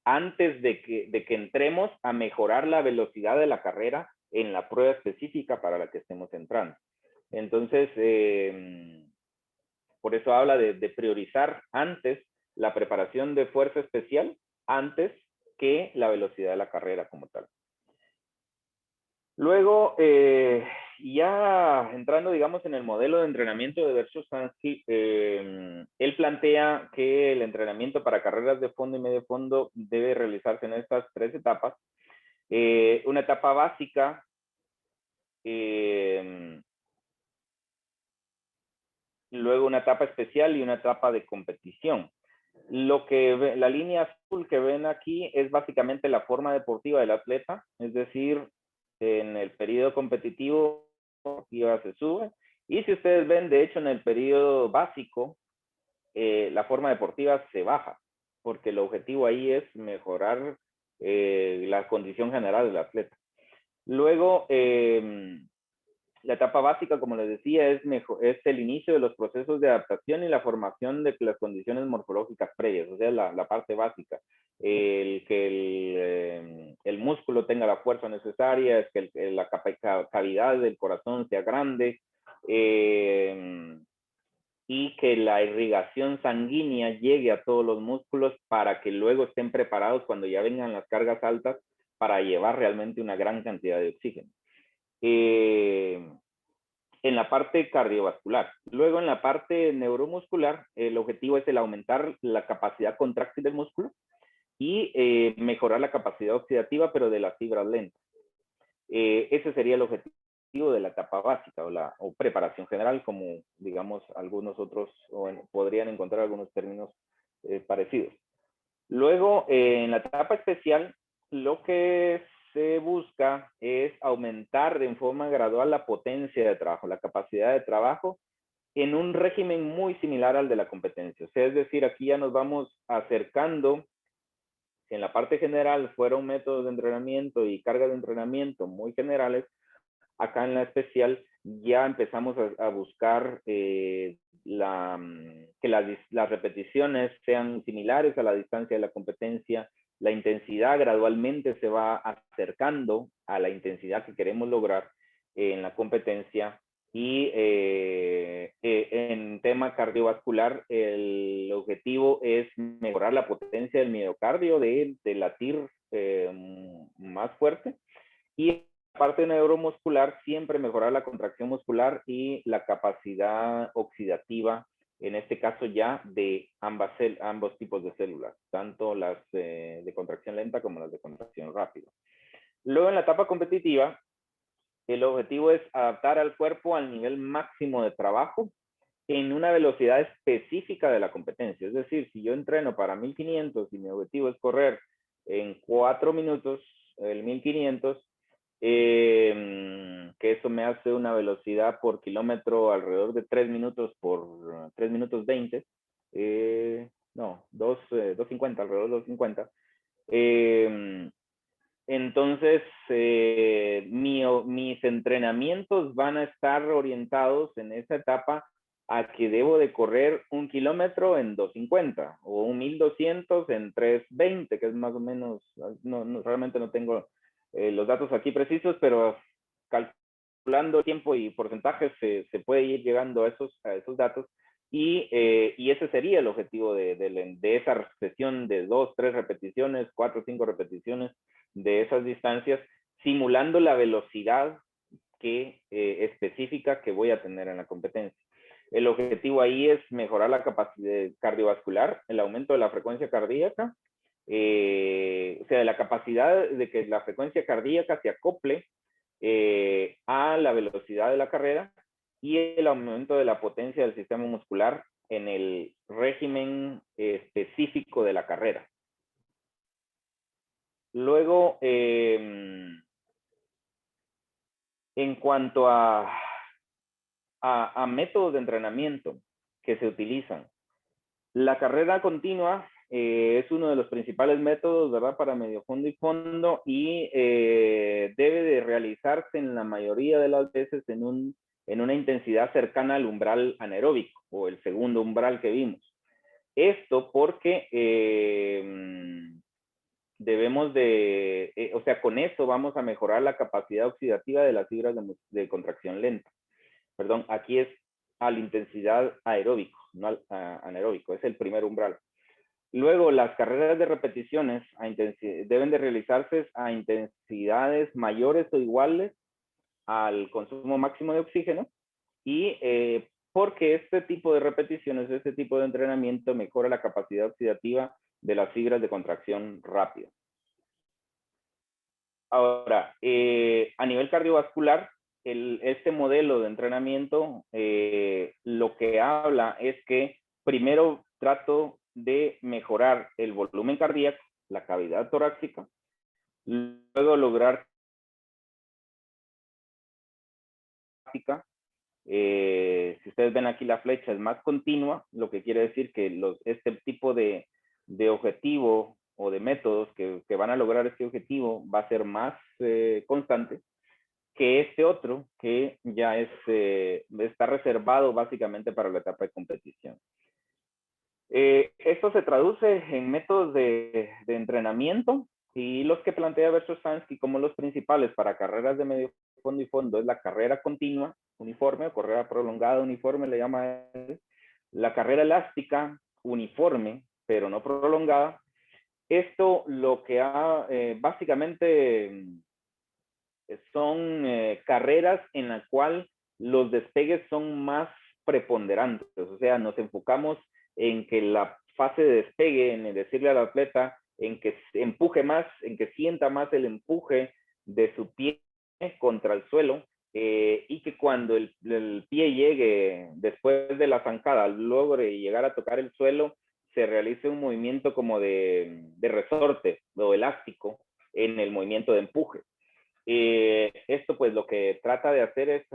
antes de que entremos a mejorar la velocidad de la carrera en la prueba específica para la que estemos entrando. Entonces, por eso habla de priorizar antes la preparación de fuerza especial antes que la velocidad de la carrera como tal. Luego, ya entrando, digamos, en el modelo de entrenamiento de Verkhoshansky, él plantea que el entrenamiento para carreras de fondo y medio fondo debe realizarse en estas 3 etapas. Una etapa básica, luego una etapa especial y una etapa de competición. La línea azul que ven aquí es básicamente la forma deportiva del atleta, es decir, en el periodo competitivo se sube, y si ustedes ven, de hecho, en el periodo básico, la forma deportiva se baja, porque el objetivo ahí es mejorar la condición general del atleta. Luego, la etapa básica, como les decía, es el inicio de los procesos de adaptación y la formación de las condiciones morfológicas previas, o sea, la parte básica. Que el músculo tenga la fuerza necesaria, es que la cavidad del corazón sea grande, y que la irrigación sanguínea llegue a todos los músculos para que luego estén preparados cuando ya vengan las cargas altas para llevar realmente una gran cantidad de oxígeno. En la parte cardiovascular. Luego en la parte neuromuscular, el objetivo es el aumentar la capacidad contráctil del músculo y mejorar la capacidad oxidativa, pero de las fibras lentas. Ese sería el objetivo de la etapa básica o preparación general, como digamos algunos otros, podrían encontrar algunos términos parecidos. Luego, en la etapa especial, lo que se busca es aumentar de forma gradual la potencia de trabajo, la capacidad de trabajo en un régimen muy similar al de la competencia. O sea, es decir, aquí ya nos vamos acercando, en la parte general fueron métodos de entrenamiento y cargas de entrenamiento muy generales, acá en la especial ya empezamos a buscar que las repeticiones sean similares a la distancia de la competencia, la intensidad gradualmente se va acercando a la intensidad que queremos lograr en la competencia. Y en tema cardiovascular, el objetivo es mejorar la potencia del miocardio, de latir más fuerte. Y parte neuromuscular, siempre mejorar la contracción muscular y la capacidad oxidativa, en este caso ya de ambos tipos de células, tanto las de contracción lenta como las de contracción rápida. Luego en la etapa competitiva, el objetivo es adaptar al cuerpo al nivel máximo de trabajo en una velocidad específica de la competencia. Es decir, si yo entreno para 1500 y mi objetivo es correr en 4 minutos el 1500, que eso me hace una velocidad por kilómetro alrededor de 3 minutos por 3 minutos 20, no, 2.50, alrededor de 2.50. Entonces, mis entrenamientos van a estar orientados en esa etapa a que debo de correr 1 kilómetro en 2.50 o 1.200 en 3.20, que es más o menos, realmente no tengo los datos aquí precisos, pero calculando tiempo y porcentajes se puede ir llegando a esos datos. Y ese sería el objetivo de esa sesión de 2, 3 repeticiones, 4, 5 repeticiones de esas distancias, simulando la velocidad específica que voy a tener en la competencia. El objetivo ahí es mejorar la capacidad cardiovascular, el aumento de la frecuencia cardíaca, o sea, la capacidad de que la frecuencia cardíaca se acople a la velocidad de la carrera, y el aumento de la potencia del sistema muscular en el régimen específico de la carrera. Luego, en cuanto a métodos de entrenamiento que se utilizan, la carrera continua es uno de los principales métodos, ¿verdad?, para medio fondo y fondo, y debe de realizarse en la mayoría de las veces en una intensidad cercana al umbral anaeróbico, o el segundo umbral que vimos. Esto porque debemos de, o sea, con eso vamos a mejorar la capacidad oxidativa de las fibras de contracción lenta. Perdón, aquí es a la intensidad aeróbico, no anaeróbico, es el primer umbral. Luego, las carreras de repeticiones deben de realizarse a intensidades mayores o iguales al consumo máximo de oxígeno, y porque este tipo de repeticiones, este tipo de entrenamiento mejora la capacidad oxidativa de las fibras de contracción rápida. Ahora, a nivel cardiovascular, este modelo de entrenamiento lo que habla es que primero trato de mejorar el volumen cardíaco, la cavidad torácica, luego lograr si ustedes ven aquí la flecha es más continua, lo que quiere decir que este tipo de objetivo o de métodos que van a lograr este objetivo va a ser más constante que este otro, que ya está reservado básicamente para la etapa de competición. Esto se traduce en métodos de entrenamiento, y los que plantea Verkhoshansky como los principales para carreras de medio fondo y fondo es la carrera continua uniforme, o carrera prolongada uniforme le llama él, la carrera elástica uniforme pero no prolongada. Esto lo que básicamente son carreras en las cuales los despegues son más preponderantes, o sea, nos enfocamos en que la fase de despegue, en decirle al atleta en que empuje más, en que sienta más el empuje de su pie contra el suelo, y que cuando el pie llegue después de la zancada, logre llegar a tocar el suelo, se realice un movimiento como de resorte o elástico en el movimiento de empuje. Esto pues lo que trata de hacer es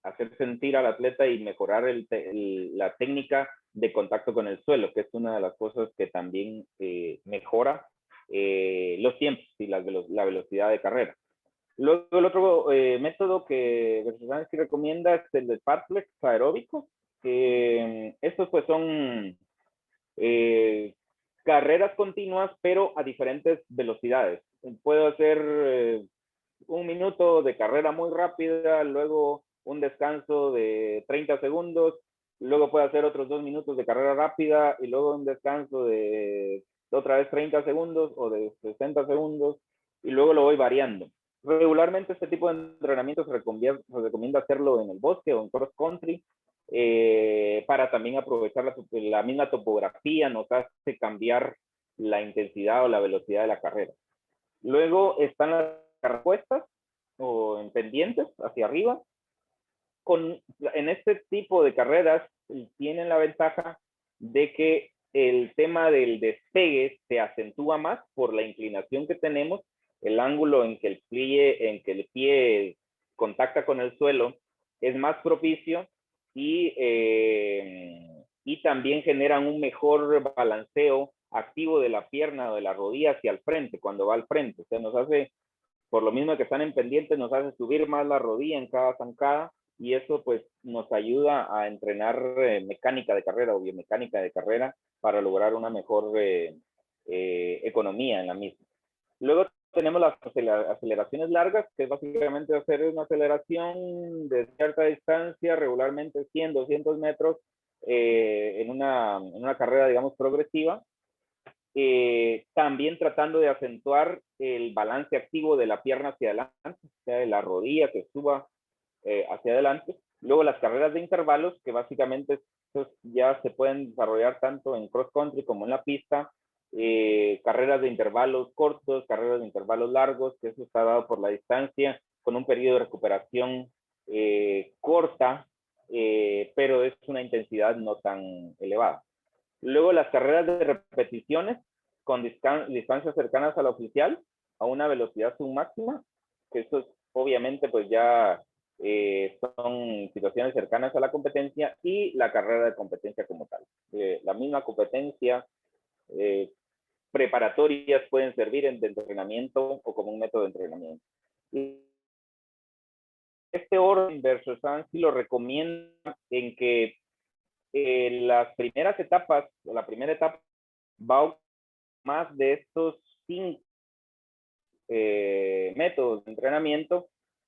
hacer sentir al atleta y mejorar la técnica de contacto con el suelo, que es una de las cosas que también mejora los tiempos y la velocidad de carrera. Luego el otro método que Versace recomienda es el de Fartlek aeróbico. Estos pues son carreras continuas, pero a diferentes velocidades. Puedo hacer 1 minuto de carrera muy rápida, luego un descanso de 30 segundos, luego puedo hacer otros 2 minutos de carrera rápida y luego un descanso de otra vez 30 segundos o de 60 segundos y luego lo voy variando. Regularmente este tipo de entrenamiento se recomienda hacerlo en el bosque o en cross country, para también aprovechar la misma topografía, nos hace cambiar la intensidad o la velocidad de la carrera. Luego están las respuestas o en pendientes hacia arriba. En este tipo de carreras tienen la ventaja de que el tema del despegue se acentúa más por la inclinación que tenemos, el ángulo en que el pie contacta con el suelo es más propicio y también generan un mejor balanceo activo de la pierna o de la rodilla hacia el frente, cuando va al frente. O sea, nos hace, por lo mismo que están en pendientes, nos hace subir más la rodilla en cada zancada y eso pues nos ayuda a entrenar mecánica de carrera o biomecánica de carrera para lograr una mejor economía en la misma. Luego tenemos las aceleraciones largas, que es básicamente hacer una aceleración de cierta distancia, regularmente 100, 200 metros, en una carrera, digamos, progresiva. También tratando de acentuar el balance activo de la pierna hacia adelante, o sea, de la rodilla que suba hacia adelante. Luego las carreras de intervalos, que básicamente ya se pueden desarrollar tanto en cross country como en la pista. Carreras de intervalos cortos, carreras de intervalos largos, que eso está dado por la distancia, con un periodo de recuperación corta, pero es una intensidad no tan elevada. Luego las carreras de repeticiones con distancias cercanas a la oficial, a una velocidad submáxima, que eso es, obviamente pues ya son situaciones cercanas a la competencia, y la carrera de competencia como tal. La misma competencia, preparatorias pueden servir de entrenamiento o como un método de entrenamiento. Este orden versus ANSI lo recomienda en que las primeras etapas, la primera etapa va a más de estos 5 métodos de entrenamiento,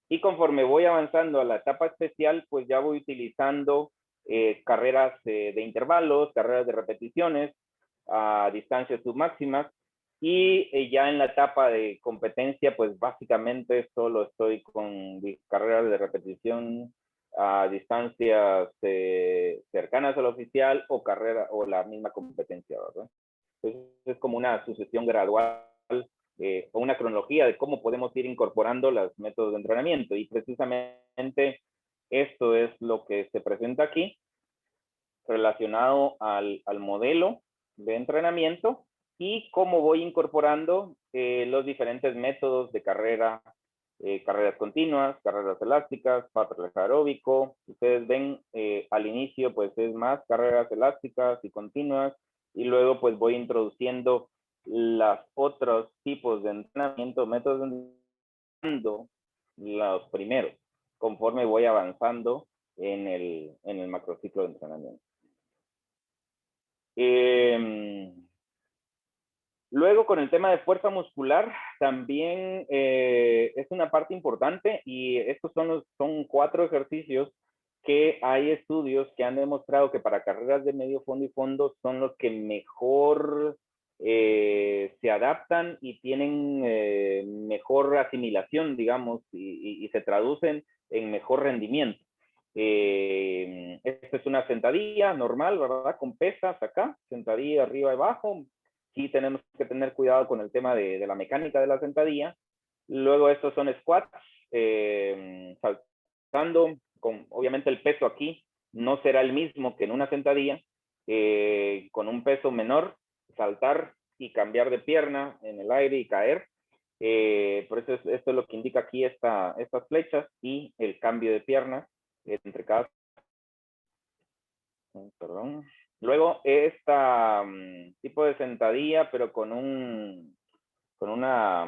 y conforme voy avanzando a la etapa especial, pues ya voy utilizando carreras de intervalos, carreras de repeticiones a distancias submáximas, y ya en la etapa de competencia, pues básicamente solo estoy con carreras de repetición a distancias cercanas al oficial o carrera o la misma competencia, ¿verdad? Entonces es como una sucesión gradual o una cronología de cómo podemos ir incorporando los métodos de entrenamiento, y precisamente esto es lo que se presenta aquí relacionado al modelo de entrenamiento y cómo voy incorporando los diferentes métodos de carrera, carreras continuas, carreras elásticas, patrón aeróbico. Ustedes ven al inicio pues es más carreras elásticas y continuas, y luego pues voy introduciendo los otros tipos de entrenamiento, métodos de entrenamiento, los primeros, conforme voy avanzando en el macrociclo de entrenamiento. Luego, con el tema de fuerza muscular, también es una parte importante, y estos son 4 ejercicios que hay estudios que han demostrado que para carreras de medio fondo y fondo son los que mejor se adaptan y tienen mejor asimilación, digamos, y se traducen en mejor rendimiento. Esta es una sentadilla normal, ¿verdad? Con pesas acá, sentadilla arriba y abajo. Sí tenemos que tener cuidado con el tema de la mecánica de la sentadilla. Luego estos son squats, saltando, obviamente el peso aquí no será el mismo que en una sentadilla, con un peso menor, saltar y cambiar de pierna en el aire y caer. Por eso esto es lo que indica aquí estas flechas y el cambio de pierna entre cada. Perdón. Luego tipo de sentadilla, pero con una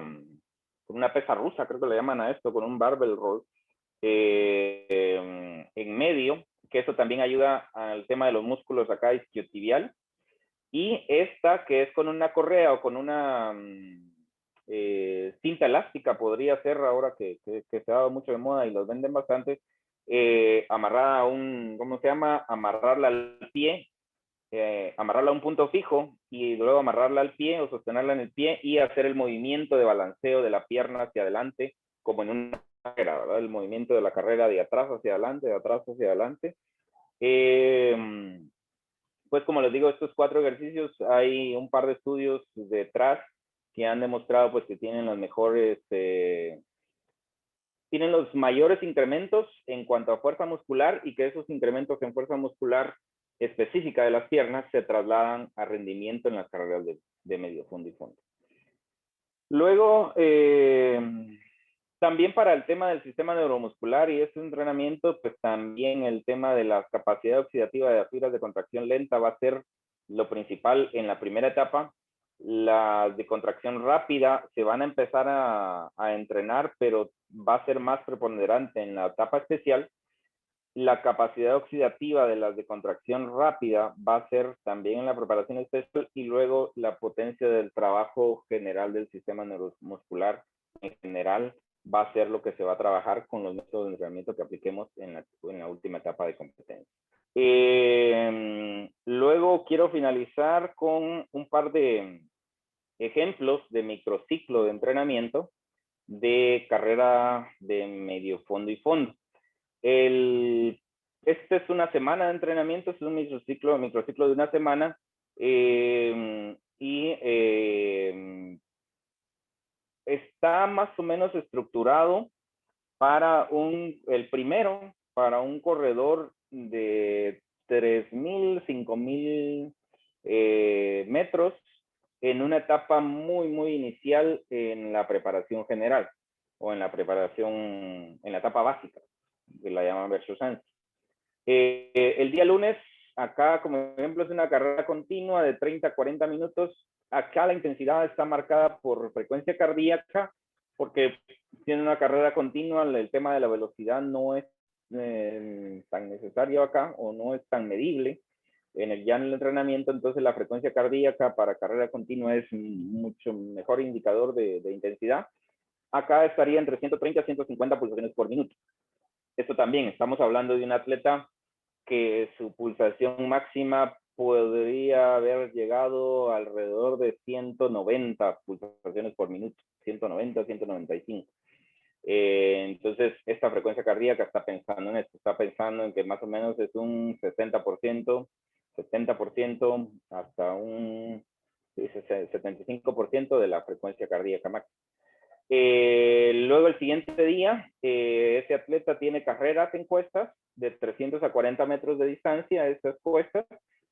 una pesa rusa, creo que le llaman a esto, con un barbell roll en medio, que eso también ayuda al tema de los músculos acá isquiotibial. Y esta que es con una correa o con una cinta elástica, podría ser ahora que se ha dado mucho de moda y los venden bastante, amarrada a un, ¿cómo se llama? Amarrarla al pie, amarrarla a un punto fijo y luego amarrarla al pie o sostenerla en el pie y hacer el movimiento de balanceo de la pierna hacia adelante, como en una carrera, ¿verdad? El movimiento de la carrera de atrás hacia adelante, de atrás hacia adelante. Pues como les digo, estos 4 ejercicios, hay un par de estudios detrás que han demostrado pues que tienen los mejores, tienen los mayores incrementos en cuanto a fuerza muscular y que esos incrementos en fuerza muscular específica de las piernas se trasladan a rendimiento en las carreras de medio fondo y fondo. Luego, también para el tema del sistema neuromuscular y este entrenamiento, pues también el tema de la capacidad oxidativa de las fibras de contracción lenta va a ser lo principal en la primera etapa. Las de contracción rápida se van a empezar a entrenar, pero va a ser más preponderante en la etapa especial. La capacidad oxidativa de las de contracción rápida va a ser también en la preparación especial y luego la potencia del trabajo general del sistema neuromuscular en general va a ser lo que se va a trabajar con los métodos de entrenamiento que apliquemos en la última etapa de competencia. Luego quiero finalizar con un par de ejemplos de microciclo de entrenamiento de carrera de medio fondo y fondo. Esta es una semana de entrenamiento, es un microciclo de una semana está más o menos estructurado para el primero, para un corredor de 3,000, 5,000 metros en una etapa muy, muy inicial en la preparación general o en la preparación, en la etapa básica, que la llaman Versusanz. El día lunes, acá como ejemplo es una carrera continua de 30 a 40 minutos. Acá la intensidad está marcada por frecuencia cardíaca, porque tiene una carrera continua, el tema de la velocidad no es tan necesario acá o no es tan medible ya en el entrenamiento, entonces la frecuencia cardíaca para carrera continua es mucho mejor indicador de intensidad. Acá estaría entre 130 a 150 pulsaciones por minuto. Esto también, estamos hablando de un atleta que su pulsación máxima podría haber llegado alrededor de 190 pulsaciones por minuto, 190, 195. Entonces, esta frecuencia cardíaca está pensando en esto, está pensando en que más o menos es un 60%, 70%, hasta un 75% de la frecuencia cardíaca máxima. Luego el siguiente día, ese atleta tiene carreras en cuestas de 300 a 40 metros de distancia, estas cuestas.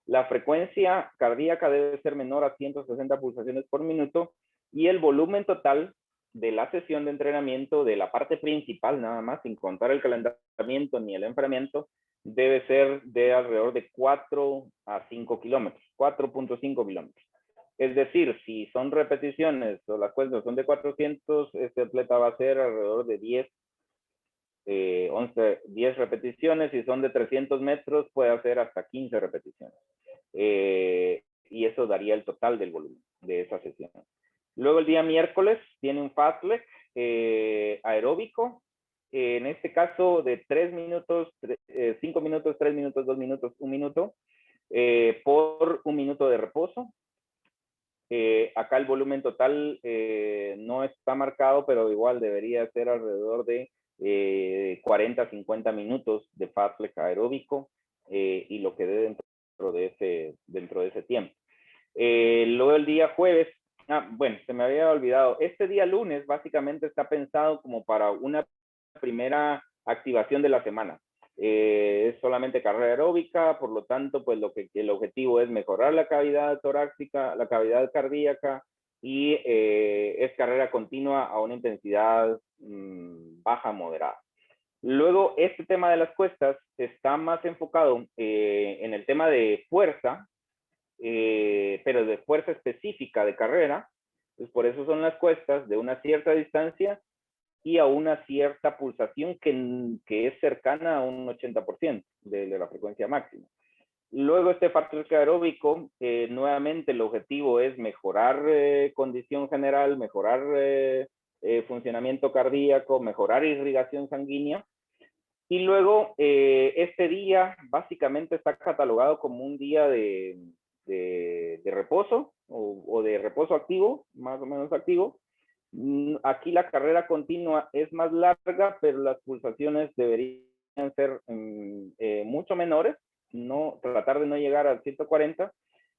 La frecuencia cardíaca debe ser menor a 160 pulsaciones por minuto y el volumen total de la sesión de entrenamiento, de la parte principal nada más, sin contar el calentamiento ni el enfriamiento, debe ser de alrededor de 4 a 5 kilómetros, 4.5 kilómetros. Es decir, si son repeticiones o las cuestas son de 400, este atleta va a hacer alrededor de 10 repeticiones. Si son de 300 metros, puede hacer hasta 15 repeticiones. Y eso daría el total del volumen de esa sesión. Luego el día miércoles tiene un fast leg aeróbico. En este caso de 3 minutos, 5 minutos, 3 minutos, 2 minutos, 1 minuto, por 1 minuto de reposo. Acá el volumen total no está marcado, pero igual debería ser alrededor de 40 a 50 minutos de fast leg aeróbico y lo que dé dentro de ese tiempo. Luego el día jueves, bueno, se me había olvidado, este día lunes básicamente está pensado como para una primera activación de la semana. Es solamente carrera aeróbica, por lo tanto, pues el objetivo es mejorar la cavidad torácica, la cavidad cardíaca y es carrera continua a una intensidad baja, moderada. Luego, este tema de las cuestas está más enfocado en el tema de fuerza, pero de fuerza específica de carrera, Entonces, por eso son las cuestas de una cierta distancia y a una cierta pulsación que es cercana a un 80% de la frecuencia máxima. Luego este parque aeróbico, nuevamente el objetivo es mejorar condición general, mejorar funcionamiento cardíaco, mejorar irrigación sanguínea. Y luego este día básicamente está catalogado como un día de reposo o de reposo activo, más o menos activo. Aquí la carrera continua es más larga, pero las pulsaciones deberían ser mucho menores, no, tratar de no llegar al 140,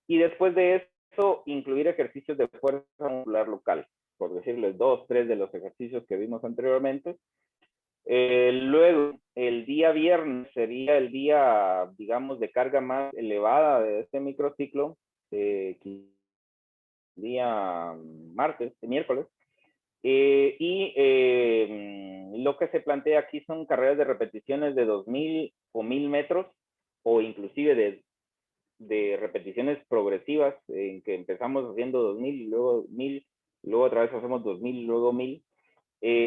y después de eso incluir ejercicios de fuerza muscular local, por decirles 2, 3 de los ejercicios que vimos anteriormente. Luego, el día viernes sería el día, digamos, de carga más elevada de este microciclo, día martes, miércoles. Lo que se plantea aquí son carreras de repeticiones de 2000 o 1000 metros, o inclusive de repeticiones progresivas, en que empezamos haciendo 2000 y luego 1000, luego otra vez hacemos 2000 y luego 1000,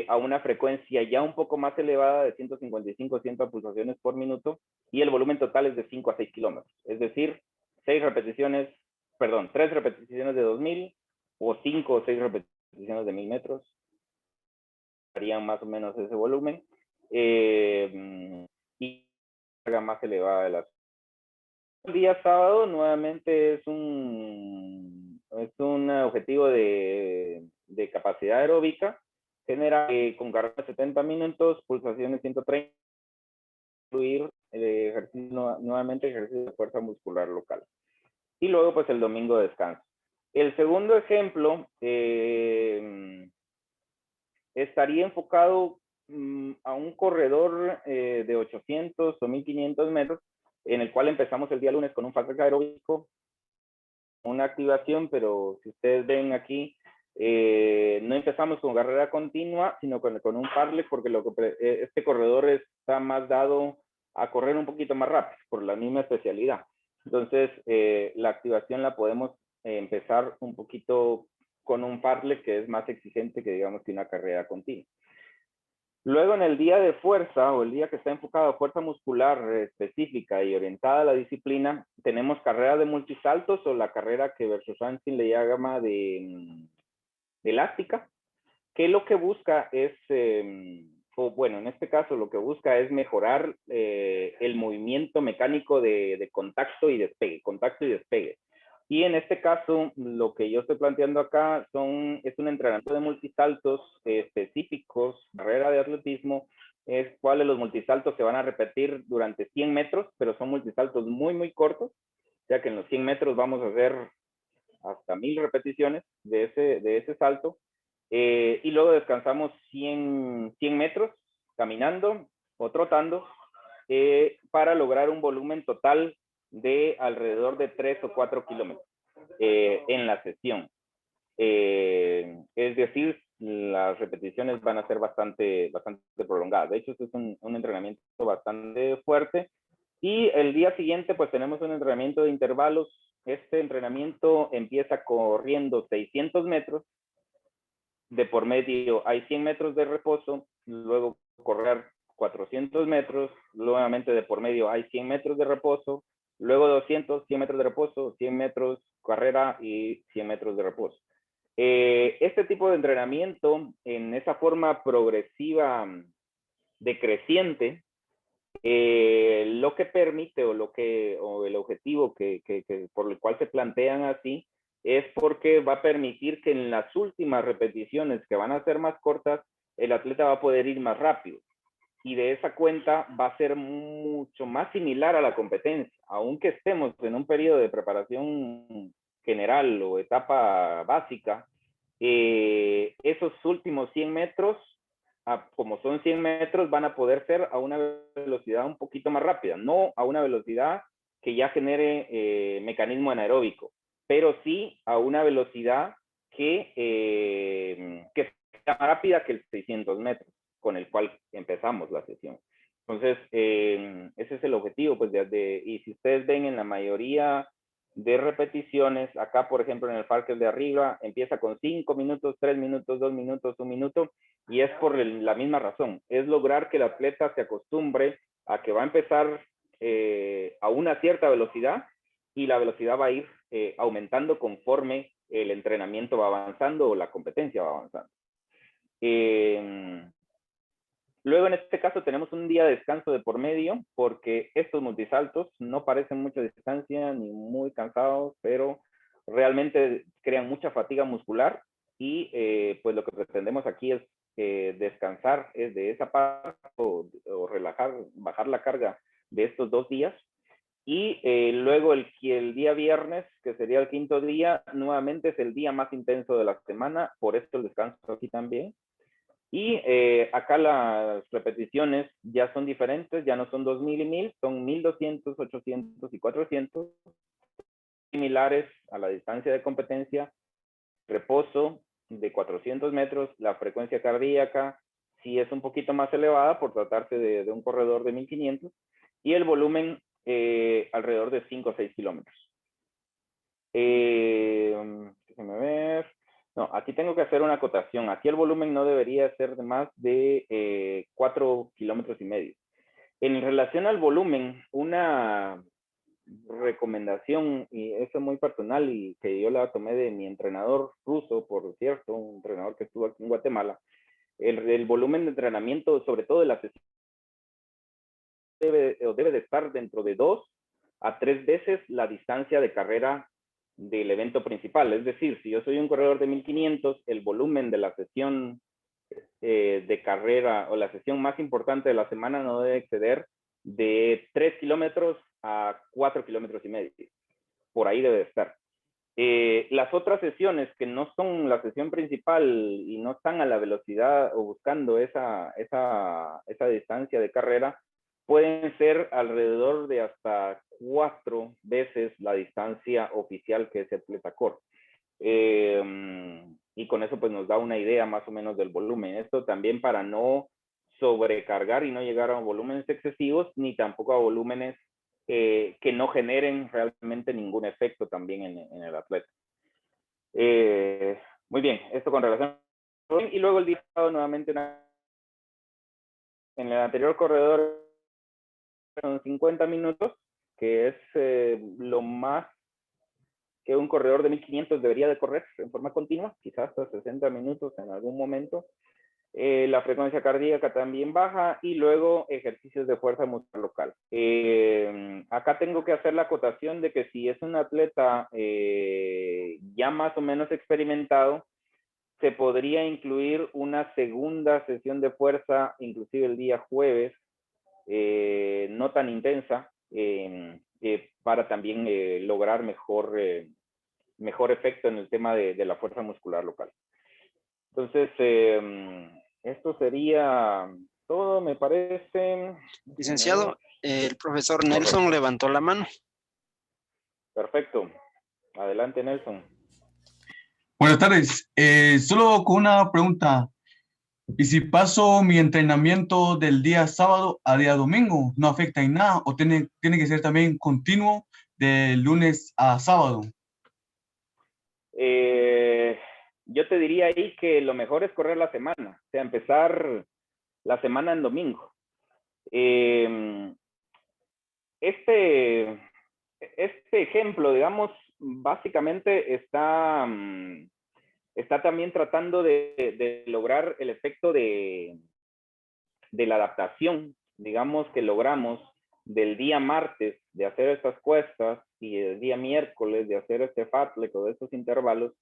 a una frecuencia ya un poco más elevada de 155 100 pulsaciones por minuto, y el volumen total es de 5 a 6 kilómetros. Es decir, 3 repeticiones de 2000 o 5 o 6 repeticiones de 1000 metros. Harían más o menos ese volumen. Y carga más elevada de las. El día sábado nuevamente es un objetivo de capacidad aeróbica. Genera con carga de 70 minutos, pulsaciones 130, incluir nuevamente ejercicio de fuerza muscular local. Y luego pues el domingo descanso. El segundo ejemplo estaría enfocado a un corredor de 800 o 1500 metros, en el cual empezamos el día lunes con un fast track aeróbico, una activación, pero si ustedes ven aquí, no empezamos con carrera continua, sino con un fartlek, porque este corredor está más dado a correr un poquito más rápido, por la misma especialidad. Entonces, la activación la podemos empezar un poquito con un fartlek que es más exigente que, digamos, que una carrera continua. Luego, en el día de fuerza, o el día que está enfocado a fuerza muscular específica y orientada a la disciplina, tenemos carrera de multisaltos, o la carrera que Vershoshansky le llama de elástica, que lo que busca es, bueno, en este caso lo que busca es mejorar el movimiento mecánico de contacto y despegue. Y en este caso, lo que yo estoy planteando acá es un entrenamiento de multisaltos específicos, carrera de atletismo, es cuáles los multisaltos se van a repetir durante 100 metros, pero son multisaltos muy, muy cortos, ya que en los 100 metros vamos a hacer hasta 1000 repeticiones de ese salto, y luego descansamos 100 metros caminando o trotando, para lograr un volumen total de alrededor de 3 o 4 kilómetros en la sesión. Es decir, las repeticiones van a ser bastante prolongadas. De hecho, este es un entrenamiento bastante fuerte. Y el día siguiente, pues tenemos un entrenamiento de intervalos. Este entrenamiento empieza corriendo 600 metros. De por medio hay 100 metros de reposo, luego correr 400 metros, nuevamente de por medio hay 100 metros de reposo, luego 200, 100 metros de reposo, 100 metros carrera y 100 metros de reposo. Este tipo de entrenamiento, en esa forma progresiva decreciente, lo que permite o el objetivo por el cual se plantean así es porque va a permitir que en las últimas repeticiones, que van a ser más cortas, el atleta va a poder ir más rápido, y de esa cuenta va a ser mucho más similar a la competencia, aunque estemos en un periodo de preparación general o etapa básica. Esos últimos 100 metros, como son 100 metros, van a poder ser a una velocidad un poquito más rápida, no a una velocidad que ya genere mecanismo anaeróbico, pero sí a una velocidad que sea más rápida que el 600 metros con el cual empezamos la sesión. Entonces, ese es el objetivo, pues, y si ustedes ven en la mayoría de repeticiones. Acá, por ejemplo, en el Parker de arriba, empieza con 5 minutos, 3 minutos, 2 minutos, 1 minuto, y es por la misma razón. Es lograr que el atleta se acostumbre a que va a empezar a una cierta velocidad y la velocidad va a ir aumentando conforme el entrenamiento va avanzando o la competencia va avanzando. Luego, en este caso, tenemos un día de descanso de por medio, porque estos multisaltos no parecen mucha distancia ni muy cansados, pero realmente crean mucha fatiga muscular y pues lo que pretendemos aquí es descansar es de esa parte o relajar, bajar la carga de estos 2 días. Y luego el día viernes, que sería el quinto día, nuevamente es el día más intenso de la semana, por esto el descanso aquí también. Y acá las repeticiones ya son diferentes, ya no son 2000 y 1000, son 1200, 800 y 400, similares a la distancia de competencia, reposo de 400 metros, la frecuencia cardíaca sí es un poquito más elevada por tratarse de un corredor de 1500 y el volumen alrededor de 5 o 6 kilómetros. Déjenme ver. No, aquí tengo que hacer una acotación. Aquí el volumen no debería ser de más de 4 kilómetros y medio. En relación al volumen, una recomendación, y eso es muy personal y que yo la tomé de mi entrenador ruso, por cierto, un entrenador que estuvo aquí en Guatemala, el volumen de entrenamiento, sobre todo de la sesión, debe de estar dentro de 2 a 3 veces la distancia de carrera del evento principal. Es decir, si yo soy un corredor de 1500, el volumen de la sesión de carrera o la sesión más importante de la semana no debe exceder de 3 kilómetros a 4 kilómetros y medio. Por ahí debe estar. Las otras sesiones que no son la sesión principal y no están a la velocidad o buscando esa distancia de carrera, pueden ser alrededor de hasta 4 veces la distancia oficial que es atleta core. Y con eso pues nos da una idea más o menos del volumen. Esto también para no sobrecargar y no llegar a volúmenes excesivos, ni tampoco a volúmenes que no generen realmente ningún efecto también en el atleta. Muy bien, esto con relación. Y luego el día nuevamente en el anterior corredor son 50 minutos, que es lo más que un corredor de 1500 debería de correr en forma continua, quizás hasta 60 minutos en algún momento. La frecuencia cardíaca también baja y luego ejercicios de fuerza muscular local. Acá tengo que hacer la acotación de que si es un atleta ya más o menos experimentado, se podría incluir una segunda sesión de fuerza, inclusive el día jueves, no tan intensa, para también lograr mejor efecto en el tema de la fuerza muscular local. Entonces, esto sería todo, me parece. Licenciado, el profesor Nelson Correcto. levantó la mano. Perfecto. Adelante, Nelson. Buenas tardes. Solo con una pregunta. ¿Y si paso mi entrenamiento del día sábado a día domingo, no afecta en nada? ¿O tiene que ser también continuo de lunes a sábado? Yo te diría ahí que lo mejor es correr la semana, o sea, empezar la semana en domingo. Este ejemplo, digamos, básicamente está también tratando de lograr el efecto de la adaptación, digamos, que logramos del día martes de hacer estas cuestas y el día miércoles de hacer este fartlek o de estos intervalos,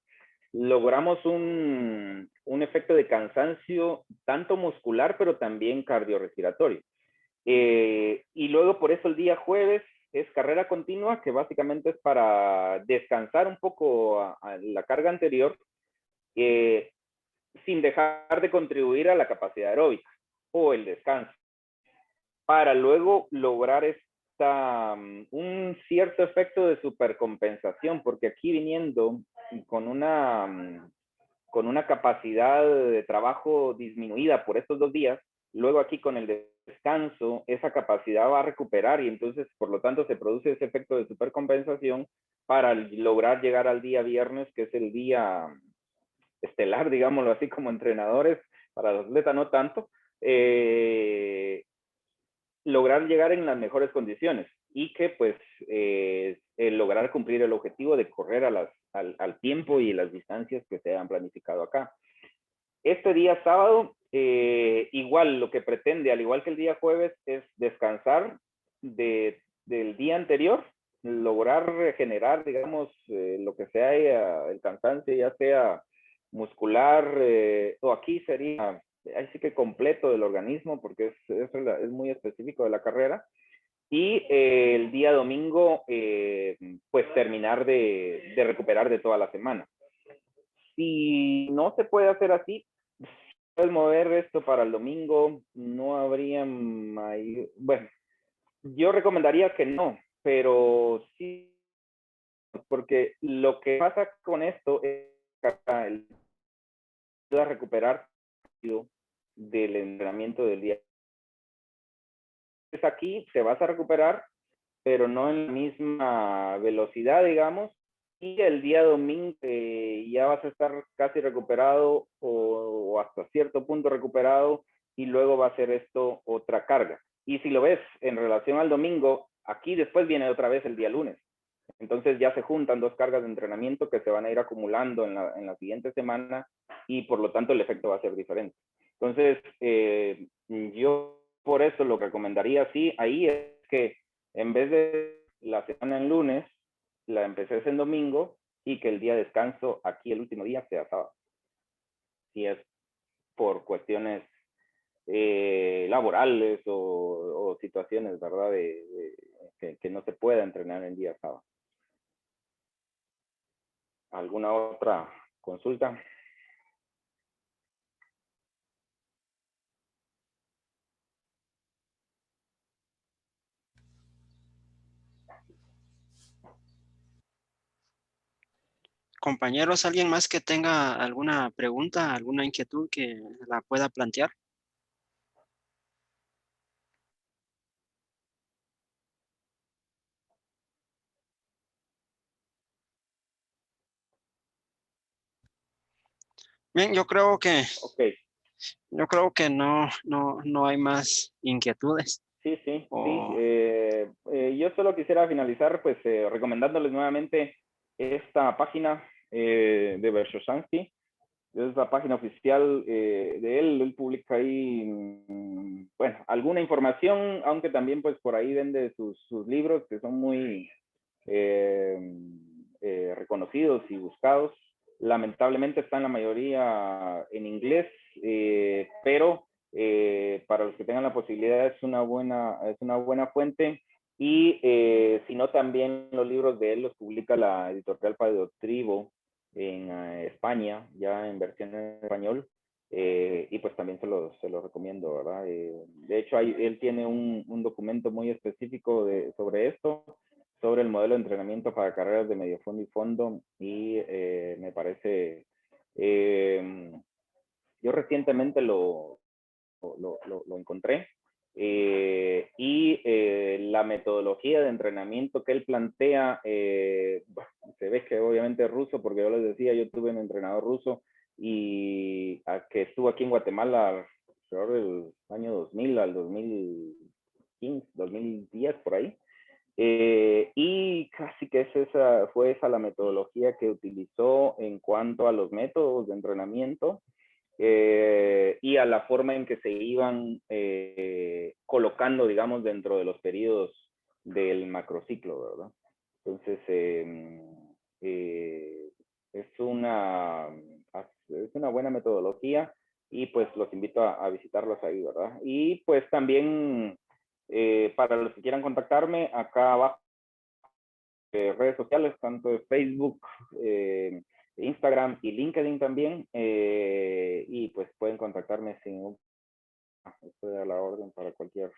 logramos un efecto de cansancio tanto muscular, pero también cardiorrespiratorio. Y luego por eso el día jueves es carrera continua, que básicamente es para descansar un poco a la carga anterior, sin dejar de contribuir a la capacidad aeróbica o el descanso, para luego lograr un cierto efecto de supercompensación, porque aquí viniendo con una capacidad de trabajo disminuida por estos 2 días, luego aquí con el descanso, esa capacidad va a recuperar y entonces, por lo tanto, se produce ese efecto de supercompensación para lograr llegar al día viernes, que es el día estelar, digámoslo así, como entrenadores, para los atletas no tanto, lograr llegar en las mejores condiciones y que pues lograr cumplir el objetivo de correr al tiempo y las distancias que se han planificado acá. Este día sábado, igual lo que pretende, al igual que el día jueves, es descansar del día anterior, lograr regenerar, digamos, lo que sea el cansancio, ya sea muscular o aquí sería, ahí sí que completo del organismo, porque es muy específico de la carrera. Y el día domingo, pues terminar de recuperar de toda la semana. Si no se puede hacer así, puedes mover esto para el domingo, no habría mayor... Bueno, yo recomendaría que no, pero sí, porque lo que pasa con esto es que ayuda a recuperar del entrenamiento del día. Aquí te vas a recuperar, pero no en la misma velocidad, digamos, y el día domingo ya vas a estar casi recuperado o hasta cierto punto recuperado y luego va a ser esto otra carga. Y si lo ves en relación al domingo, aquí después viene otra vez el día lunes. Entonces ya se juntan dos cargas de entrenamiento que se van a ir acumulando en la siguiente semana y por lo tanto el efecto va a ser diferente. Entonces, yo por eso lo recomendaría, sí, ahí es que en vez de la semana en lunes, la empeces en domingo y que el día de descanso aquí el último día sea sábado. Si es por cuestiones laborales o situaciones, ¿verdad? Que no se pueda entrenar en día sábado. ¿Alguna otra consulta? Compañeros, ¿alguien más que tenga alguna pregunta, alguna inquietud que la pueda plantear? Bien, Ok, yo creo que no hay más inquietudes. sí. O, Yo solo quisiera finalizar pues recomendándoles nuevamente esta página de Bershosansky. Es la página oficial de él. Él publica ahí, bueno, alguna información, aunque también pues por ahí vende sus libros que son muy reconocidos y buscados. Lamentablemente están la mayoría en inglés, pero para los que tengan la posibilidad es una buena fuente. Y si no, también los libros de él los publica la editorial Padre Tribo en España, ya en versión en español. Y pues también se lo recomiendo, ¿verdad? De hecho, él tiene un documento muy específico sobre esto, sobre el modelo de entrenamiento para carreras de medio fondo y fondo, y me parece, yo recientemente lo encontré, y la metodología de entrenamiento que él plantea, bueno, se ve que obviamente es ruso, porque yo les decía, yo tuve un entrenador ruso y que estuvo aquí en Guatemala alrededor del año 2000 al 2015, 2010 por ahí. Y casi que fue esa la metodología que utilizó en cuanto a los métodos de entrenamiento y a la forma en que se iban colocando, digamos, dentro de los periodos del macrociclo, ¿verdad? Entonces, es una buena metodología y pues los invito a visitarlos ahí, ¿verdad? Y pues también para los que quieran contactarme, acá abajo redes sociales, tanto de Facebook, Instagram y LinkedIn también, y pues pueden contactarme sin estoy a la orden para cualquier